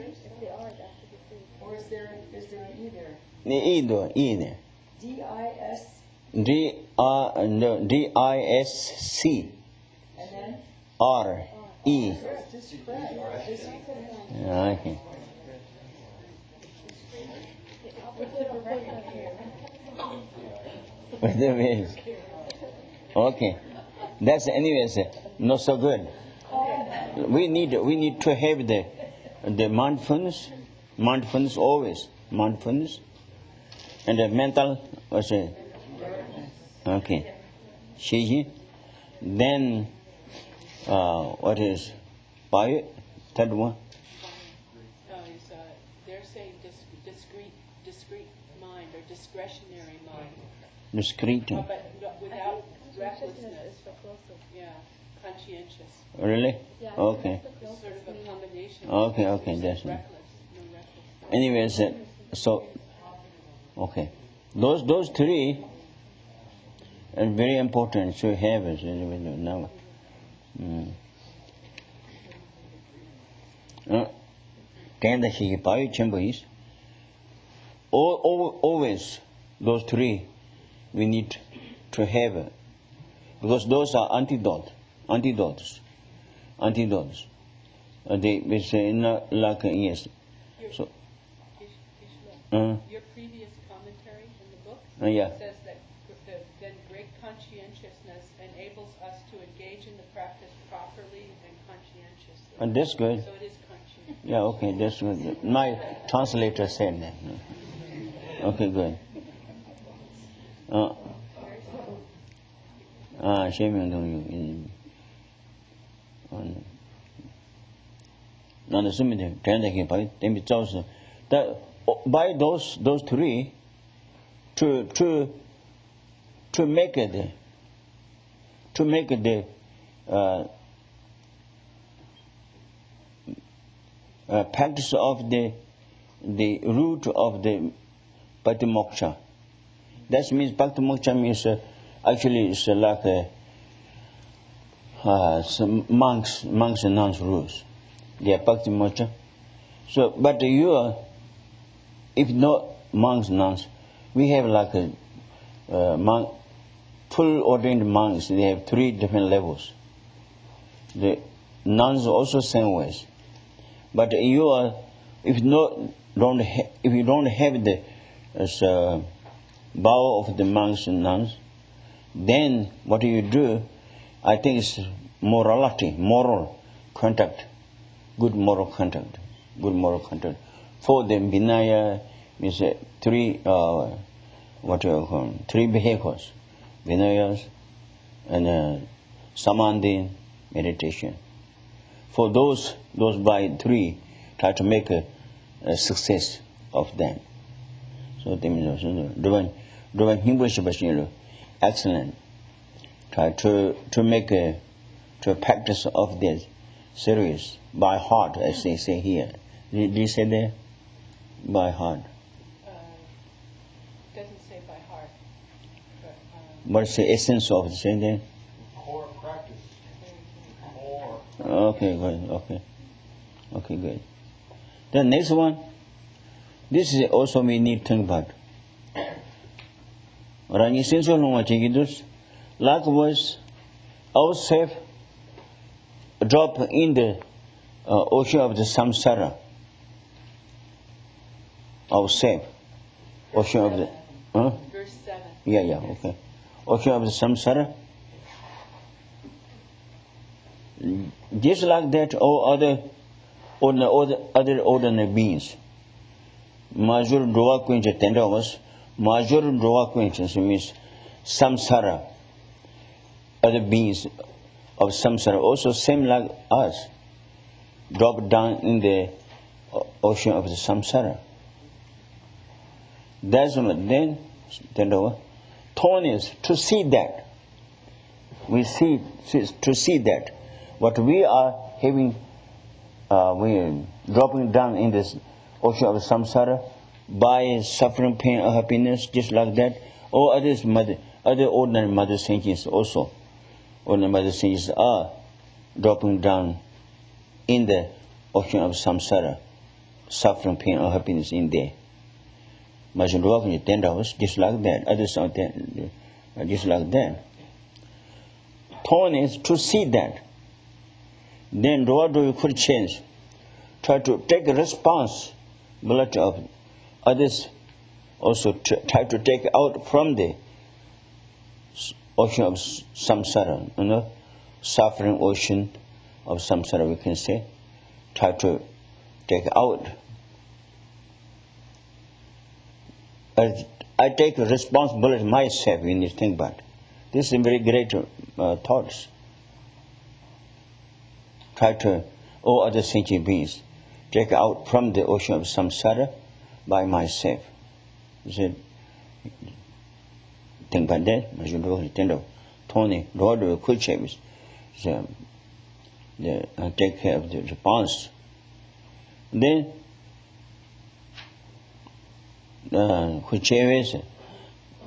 The R is after the C. Or is there an E there? Either. D-I-S, D-I-S-C and then? R-E. It's described. Okay. The opposite of recklessness. What that means? Okay. That's anyways not so good. We need to have the mindfulness always, and the mental also. Okay. Shiji. Then what is by third one? They're saying discrete mind or discretionary mind. Discrete. But without recklessness. Yeah, conscientious. Really? Yeah, Okay. It's sort of a combination. Okay, that's reckless. No reckless. Anyways, so okay, those three are very important to have it now. Tenda shi pai chenpo is. Always those three we need to have it, because those are antidotes. They we say not like yes. So. Your previous commentary in the book Yeah. says that then great conscientiousness enables us to engage in the practice properly and conscientiously. And that's good. So it is conscientious. Yeah, okay, that's good. My translator said that. Okay, good. By those three, to make it the practice of the root of the bhakti moksha. That means bhakti moksha means actually it's like some monks and nuns rules. They are bhakti moksha. So, but if not monks and nuns, we have like a full ordained monks. They have 3 different levels. The nuns also same ways. But if you don't have the vow of the monks and nuns, then what do you do? I think it's moral conduct, good moral conduct. For the Vinaya means 3 3 vehicles, Vinayas and Samadhi, meditation. For those by 3, try to make a success of them. So they mean doing English excellent. Try to make a practice of this series by heart, as they say here. Did you say that? By heart. Doesn't say by heart. But, What's the essence of it? Say that? Core practice. Core. Okay, good. Okay, good. The next one. This is also we need to think about. Likewise, ourselves drop in the ocean of the samsara. Ourselves, ocean of the. verse 7. Yeah, okay. Ocean of the samsara. Just like that, all other ordinary beings. Major Droga Quinch tender was Major Droga Quinch means samsara. Other beings of samsara also same like us, drop down in the ocean of the samsara. That's what then tone is to see that. We see to see that what we are having, we are dropping down in this ocean of samsara by suffering, pain, or happiness, just like that. All other ordinary mother saints also. Ordinary mother saints are dropping down in the ocean of samsara, suffering, pain, or happiness in there. Just like that, others out there, just like that. Point is to see that. Then what do you could change? Try to take a responsibility of others, also try to take out from the ocean of samsara, suffering ocean of samsara, we can say. Try to take out. I take responsibility myself when you think about it. This is very great thoughts. Try to, all other sentient beings, take out from the ocean of samsara by myself. You said, think about that. Tony, Lord will change. Take care of the response. Then,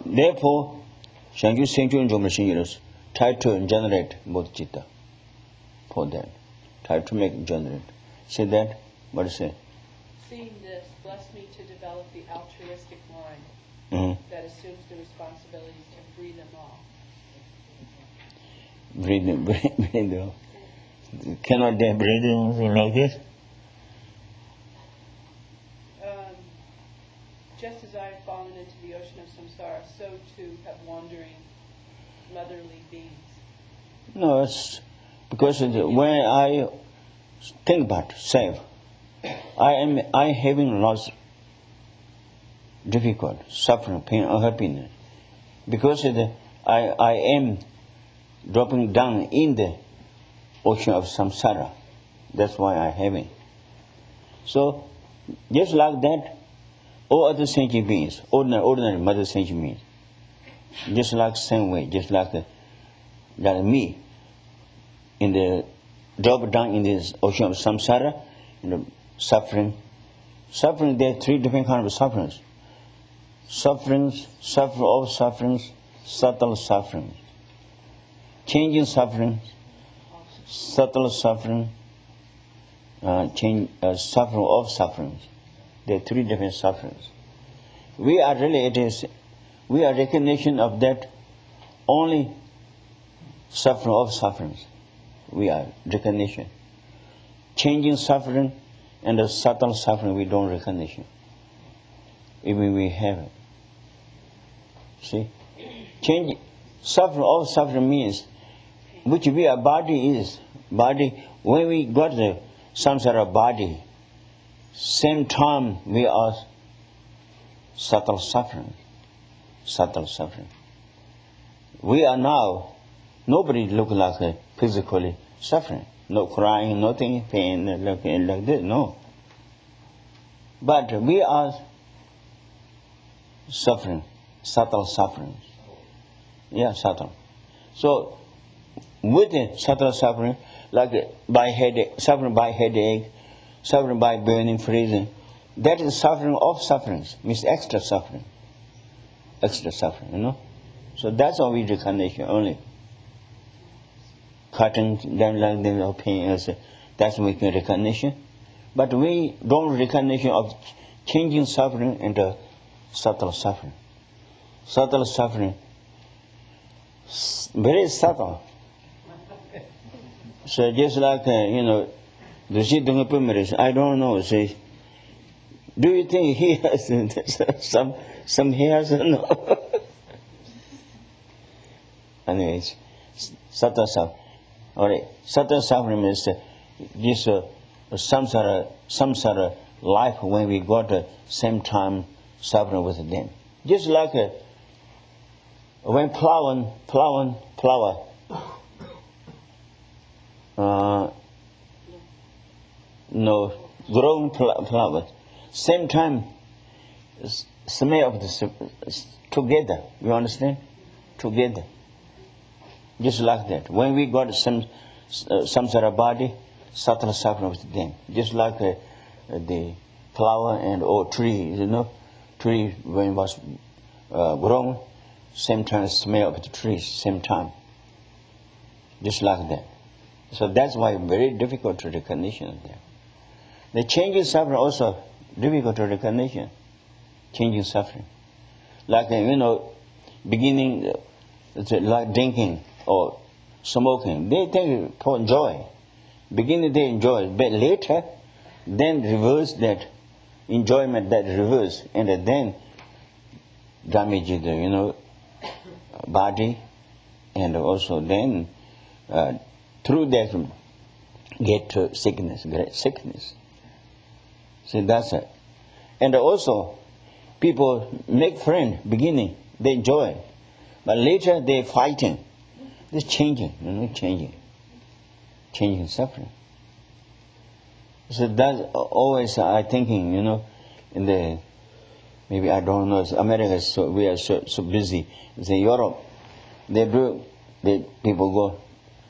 therefore, try to generate bodhicitta for that. Try to make it generate. Say that, what do you say? Seeing this, bless me to develop the altruistic mind that assumes the responsibilities to free them all. Breathe off. Cannot they breathe like this? Just as I have fallen into the ocean of samsara, so too have wandering motherly beings. No, it's because when I think about self, I having lots difficult, suffering, pain, unhappiness. Because I am dropping down in the ocean of samsara. That's why I having. So, just like that, all other sentient beings, ordinary mother sentient beings, just like same way, just like me, in the drop down in this ocean of samsara, suffering. Suffering, there are three different kinds of sufferings. Sufferings, subtle suffering. Changing suffering, subtle suffering, suffering of sufferings. There are three different sufferings. We are recognition of that only suffering of sufferings. We are recognition. Changing suffering and the subtle suffering we don't recognition. Even we have it. See? Change suffering of suffering means which we are body is. Body, when we got the samsara body, same time we are subtle suffering. Subtle suffering. We are now, nobody look like physically suffering. No crying, nothing, pain, like this, no. But we are suffering, subtle suffering. Yeah, subtle. So, with the subtle suffering, like by headache, suffering by headache, suffering by burning, freezing, that is suffering of sufferings, means extra suffering. Extra suffering, So that's all we recognition only. Cutting them like them of pain, that's we can recognition. But we don't recognition of changing suffering into subtle suffering. Subtle suffering, very subtle. So just like, I don't know, say, do you think he has some hairs or no? Anyways, subtle suffering. Alright, subtle suffering means this samsara life when we got the same time suffering with them. Just like when flower, grown flower, same time smell of the together. You understand? Together. Just like that. When we got some samsara body, subtle suffering with them. Just like the flower and tree, tree when it was grown, same time smell of the trees, same time. Just like that. So that's why very difficult to recognition there. The changing suffering also difficult to recognition. Changing suffering. Like, beginning, like drinking or smoking. They think for joy. Beginning they enjoy, but later, then reverse that enjoyment, that reverse, and then damage the, body, and also then through that get to sickness, great sickness. See, that's it. And also, people make friends, beginning, they enjoy, but later they're fighting. They're changing, changing suffering. So that's always I thinking, in the, maybe I don't know, America, we are so busy. In Europe, people go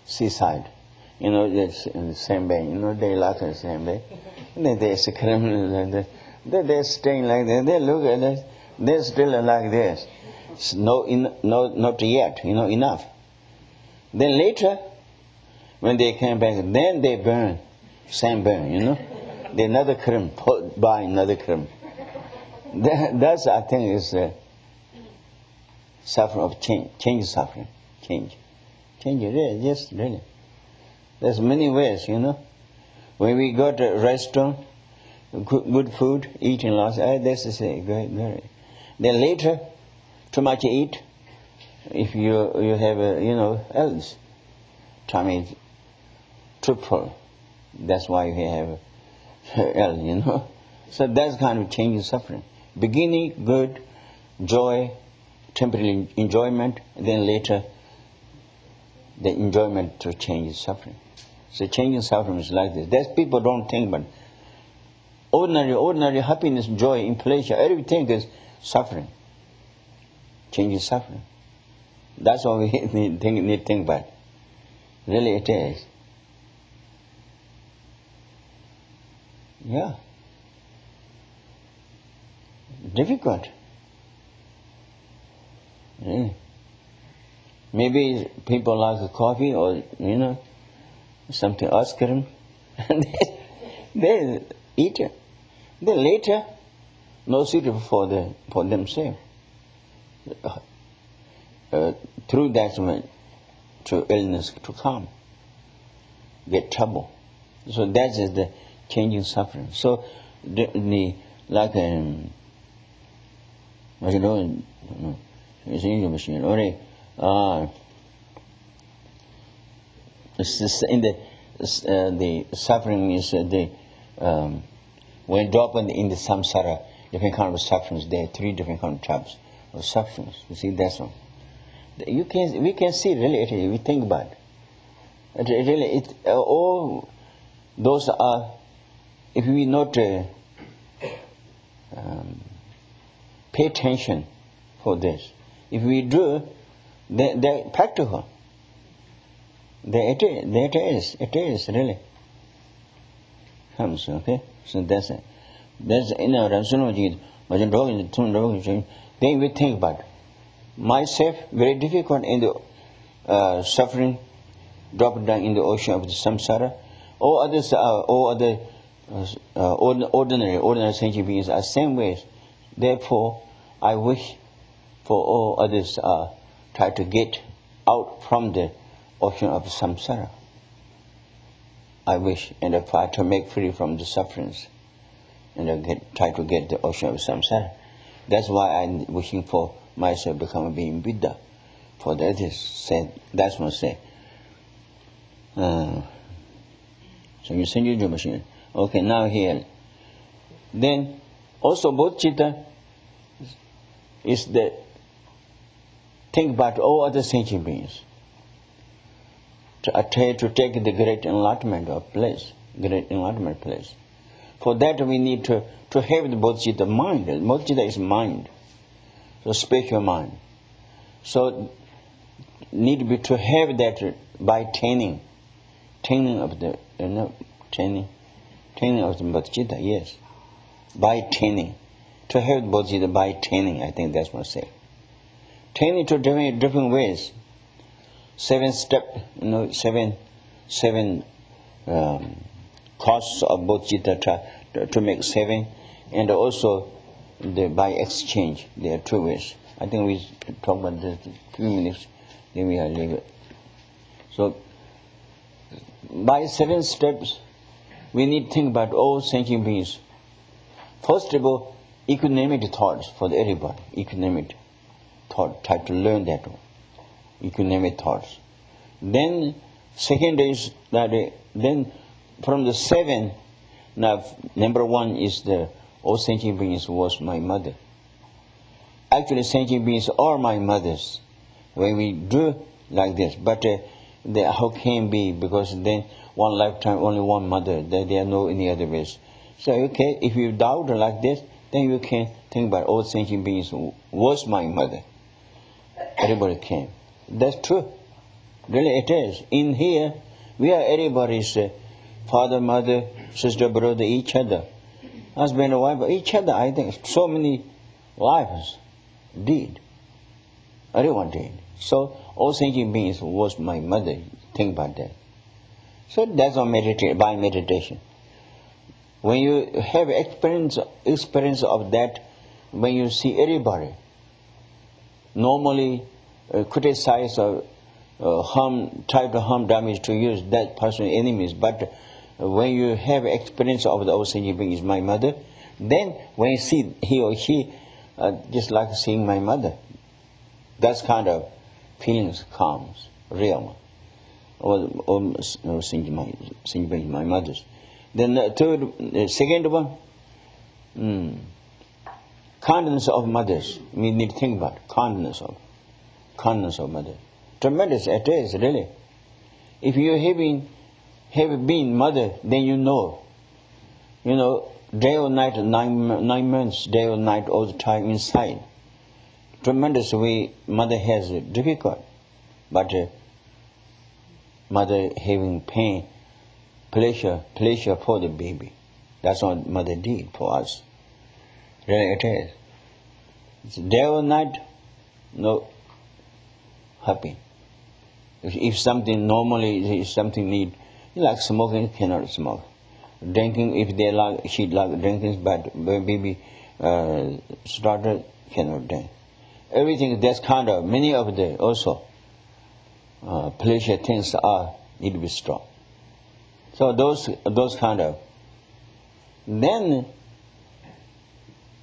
seaside, it's in the same bay, they like the same bay. There's a criminal, they're staying like that, they look at it, they're still like this. Not yet, enough. Then later, when they came back, then they burn, same burn, They another crime, buy another crime. That's, I think, is suffering of change suffering, change it is, yes, really. There's many ways, When we go to a restaurant, good food, eating lots, this is good. Then later, too much eat, if you have else, tummy triple. That's why we have L, So that's kind of change in suffering. Beginning good, joy, temporary enjoyment, then later the enjoyment to change in suffering. So change in suffering is like this. That's people don't think, but ordinary happiness, joy, and pleasure, everything is suffering. Change in suffering. That's what we need to think about. Really it is. Yeah. Difficult. Yeah. Maybe people like coffee or, something ice cream. they eat it. Then later, no suitable for themselves. Through that, to illness to come, get trouble. So that is the changing suffering. So like what you know, it's an English machine. Already, in the suffering is when drop in the samsara, different kind of sufferings. There are 3 different kind of types of sufferings. You see, that's one. We can see really, we think about it. Really, all those are, if we not pay attention for this, if we do, they're practical. It is really comes, okay. So that's it. That's in our then we think about it. Myself, very difficult in the suffering, dropped down in the ocean of the samsara. All others are, ordinary sentient beings are same ways. Therefore, I wish for all others try to get out from the ocean of the samsara. I wish, and I try to make free from the sufferings, and try to get the ocean of samsara. That's why I'm wishing for myself to become a being Buddha. For that is said, that's what I say. So you send your machine. Okay, now here. Then also bodhicitta is the think about all other sentient beings. To attain to take the great enlightenment place. For that we need to have the bodhicitta mind. Bodhicitta is mind. So spiritual mind. So need to have that by training of the training of the bodhicitta. Yes, by training to have the bodhicitta by training. I think that's what I say. Training to different ways. 7 steps, 7 7 costs of bodhicitta to make 7, and also by exchange. There are 2 ways. I think we talk about this in a few minutes, then we will leave it. So, by 7 steps, we need to think about all sentient beings. First of all, equanimity thoughts for everybody. Equanimity thought. Try to learn that one. Equanimity thoughts. Then, second is that then from the 7, now number 1 is the all sentient beings was my mother. Actually, sentient beings are my mothers when we do like this. But how can be? Because then one lifetime, only one mother. There are no any other ways. So, okay, if you doubt like this, then you can think about all sentient beings was my mother. Everybody can. That's true. Really, it is. In here, we are everybody's father, mother, sister, brother, each other. Husband and wife, each other. I think so many lives did. Everyone did. So, all sentient beings was my mother. Think about that. So, that's by meditation. When you have experience of that, when you see everybody, normally criticize or try to harm, damage to you, that person enemies. But when you have experience of the all sentient being is my mother, then when you see he or she, just like seeing my mother, that kind of feelings comes, real. All sentient beings, my mothers. Then the second one, kindness of mothers. We need to think about kindness of mothers. Tremendous it is, really. If you have been mother, then you know, day or night, 9 months, day or night, all the time inside. Tremendous way mother has it difficult, but mother having pain, pleasure for the baby. That's what mother did for us. Really it is. It's day or night, no happy. If something normally is something need, like smoking, cannot smoke. Drinking, if she like drinking, but baby started, cannot drink. Everything that's kind of many of the also pleasure things need to be stopped. So those kind of. Then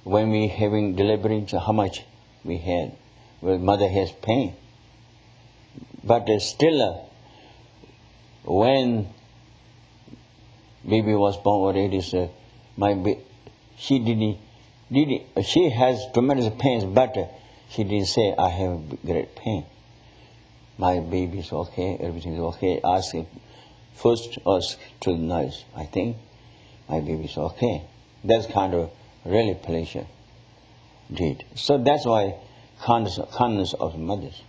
when we having delivery, how much we had, well, mother has pain. But still, when baby was born already, she has tremendous pains, but she didn't say, I have great pain. My baby is okay, everything is okay. First ask to the nurse, I think my baby is okay. That's kind of really pleasure did. So that's why kindness of mothers.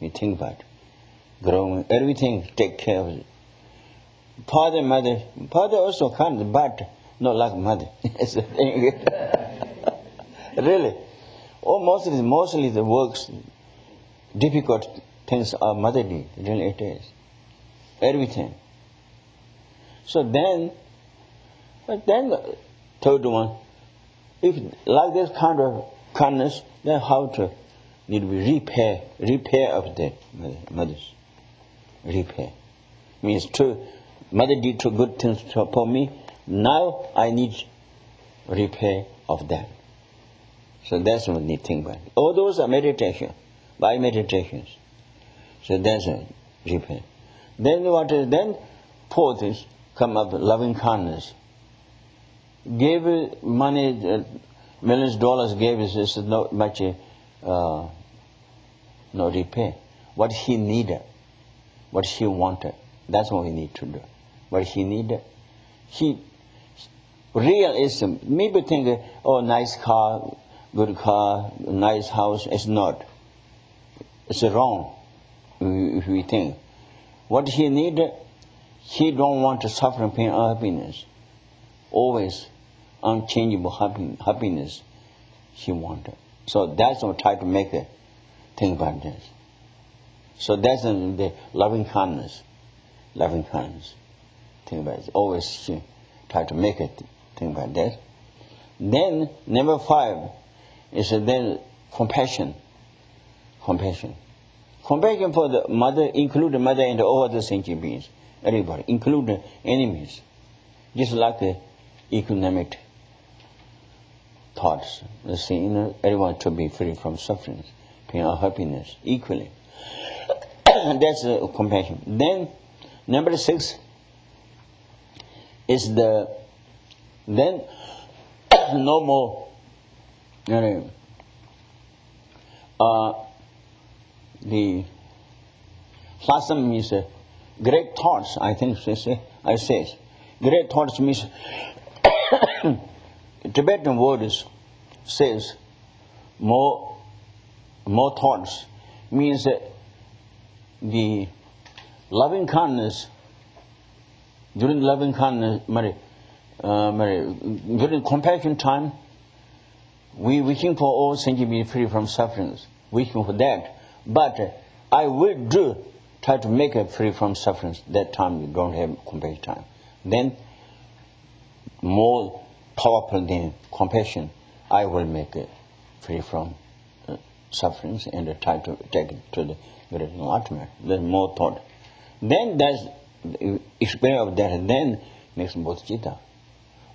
We think about it. Growing, everything, take care of it. Father, mother also kind, but not like mother. Really. Mostly the works, difficult things our mother did. Really it is. Everything. So then, third one, if like this kind of kindness, then how to need to be repair of the mothers. Repair. Means mother did two good things for me, now I need repair of them. So that's what we need to think about. All those are meditation, by meditations. So that's a repair. Then fourth is come up with loving kindness. Gave money, millions of dollars gave us not much no repair. What he needed, what she wanted, that's what we need to do. What he needed, real is, maybe think, oh, nice car, good car, nice house. It's not. It's wrong if we think. What he needed, he don't want to suffer pain or happiness. Always unchangeable happiness he wanted. So that's what I try to make a think about this. So that's the loving kindness. loving kindness. Think about it. Always try to make it. Think about that. Then number 5 is then compassion. Compassion. Compassion for the mother, include the mother and all other sentient beings. Everybody, include the enemies. Just like the economic thoughts. Let's see, everyone should be free from suffering, pain or happiness equally. That's compassion. Then number 6 is then no more the last one means great thoughts. I think I say great thoughts means Tibetan word says more thoughts means the loving kindness. During loving kindness, during compassion time, we wishing for all things to be free from sufferings, wishing for that. But I will try to make it free from sufferings. That time you don't have compassion time. Then, more powerful than compassion, I will make it free from sufferings and try to take it to the great enlightenment. There's more thought. Then there's the experience of that, and then makes bodhicitta.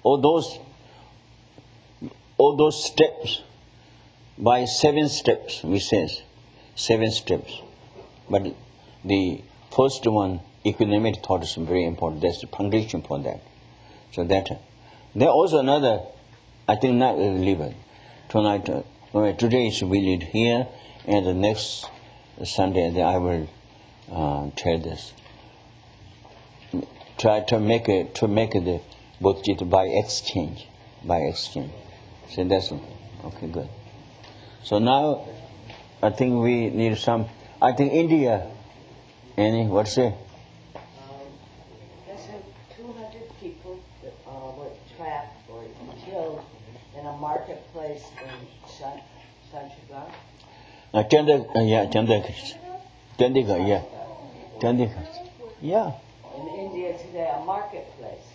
All those steps, by 7 steps, we say 7 steps. But the first one, equanimity thought, is very important. That's the foundation for that. So that there also another, I think not leave it tonight. Today is we lead here, and the next Sunday I will tell this. Try to make it the bodhicitta by exchange. So that's okay, good. So now I think we need some. I think India. What's it? There's 200 people that were trapped or killed in a marketplace in Chandigarh. Chandigarh. Yeah. In India today, a marketplace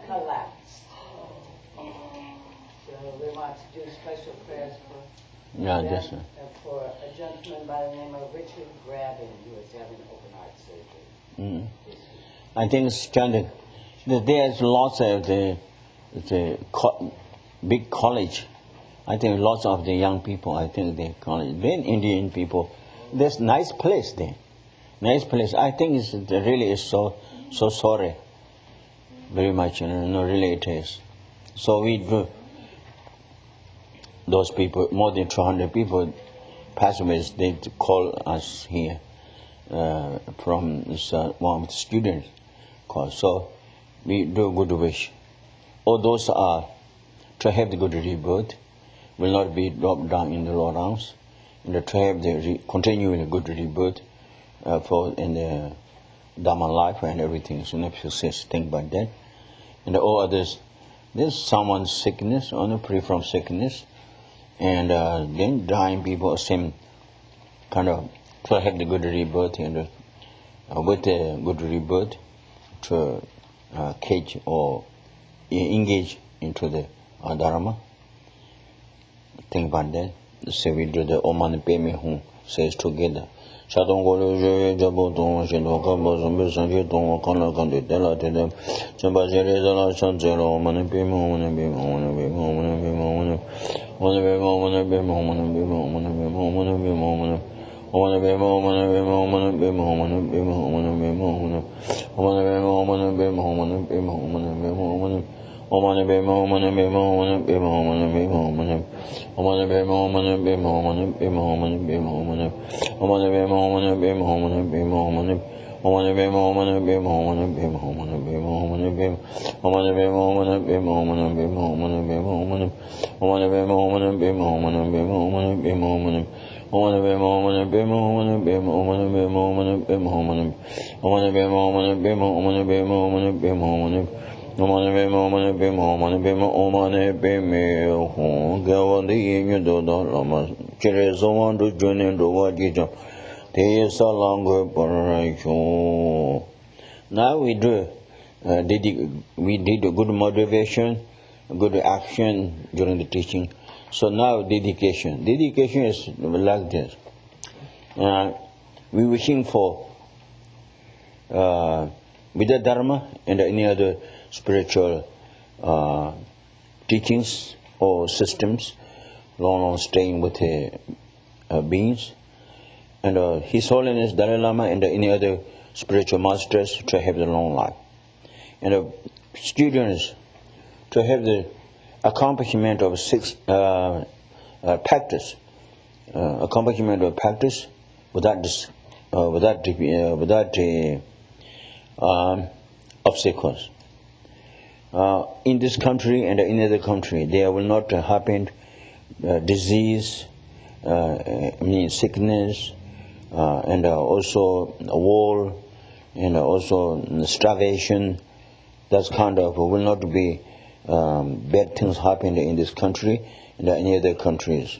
collapsed. So we want to do special prayers for them and for a gentleman by the name of Richard Grabin, who is having open heart surgery. I think it's Chandigarh. There's lots of the big college. I think lots of the young people, I think they college. Then Indian people, there's nice place there. Nice place. I think it's really is so sorry. Very much, really it is. So we do. Those people, more than 200 people, passed away. They call us here from one of the students. So we do good wish. All those are to have the good rebirth, will not be dropped down in the low rounds, and to have the continuing good rebirth for in the Dharma life and everything. So next success, think about that. And all others, there's someone's sickness, free from sickness, and then dying people, same kind of to have the good rebirth, and with the good rebirth to catch or engage into the Dharma. Think about that. So we do the Om Mani Padme Hum says together. Shadong Golo Joy Jabo Dong Shendo Kabo Zombe Sanji Dong Kana Kandi Dela Tedem Chamba Jere Dela Chanzelo Mani Padme Hum Mani Padme Hum Mani Padme Hum Mani Padme Hum Mani Padme Hum Mani Padme Hum Mani Padme Hum Mani Padme Hum Mani Now we did a good motivation, a good action during the teaching. So now dedication. Dedication is like this. We wishing for Vidya Dharma and any other spiritual teachings or systems, long staying with beings, and His Holiness Dalai Lama and any other spiritual masters to have the long life, and students to have the accomplishment of practice, without obstacles. In this country and in other country, there will not happen disease, sickness, and also war, and also starvation. That kind of will not be bad things happen in this country and any other countries.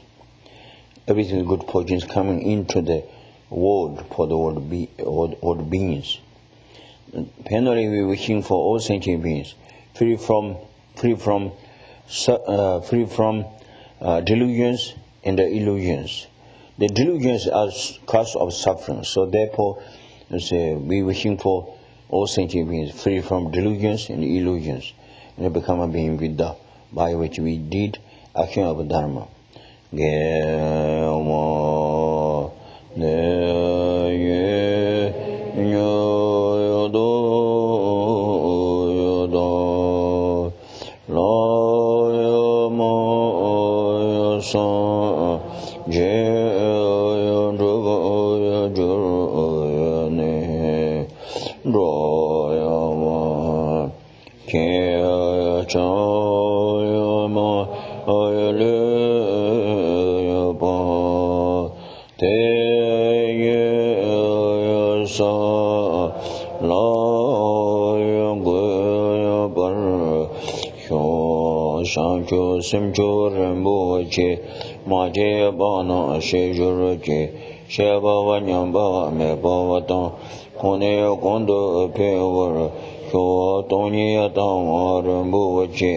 Everything good fortunes coming into the world for the world beings. Finally, we wishing for all sentient beings free from delusions and illusions. The delusions are cause of suffering. So therefore, we wishing for all sentient beings free from delusions and illusions, and become a being with the by which we did action of Dharma. Sancho Simcho Ramboche Maje Bana Shejurache Sheba Wanyamba Mebavaton Kone Kondo Pever Sho Tony Atama Ramboche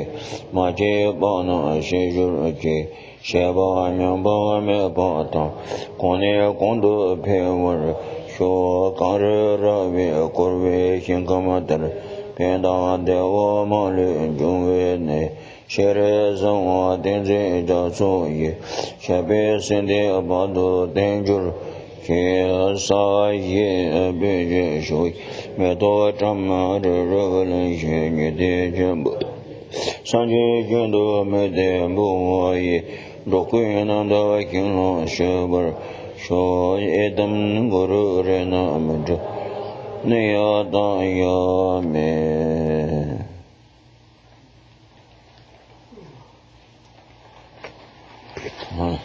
Maje Bana Shejurache Sheba Wanyamba Mebavaton Kone Kondo Pever Sho Kare Ravi Korve Shinkamadar Penda Dewa Mali Jungvene Shere Zangwa Denze Jaso Ye Shabe Sende Abado Denjur She Sa Ye Abeje Shui Meto Tama Regalan She Nide Jambu Sanje Jendo Mede Mbu Ye Dokuyananda Kinlo Shabar Sho Edam Guru Rena Mudra Neya Daya Me. Huh.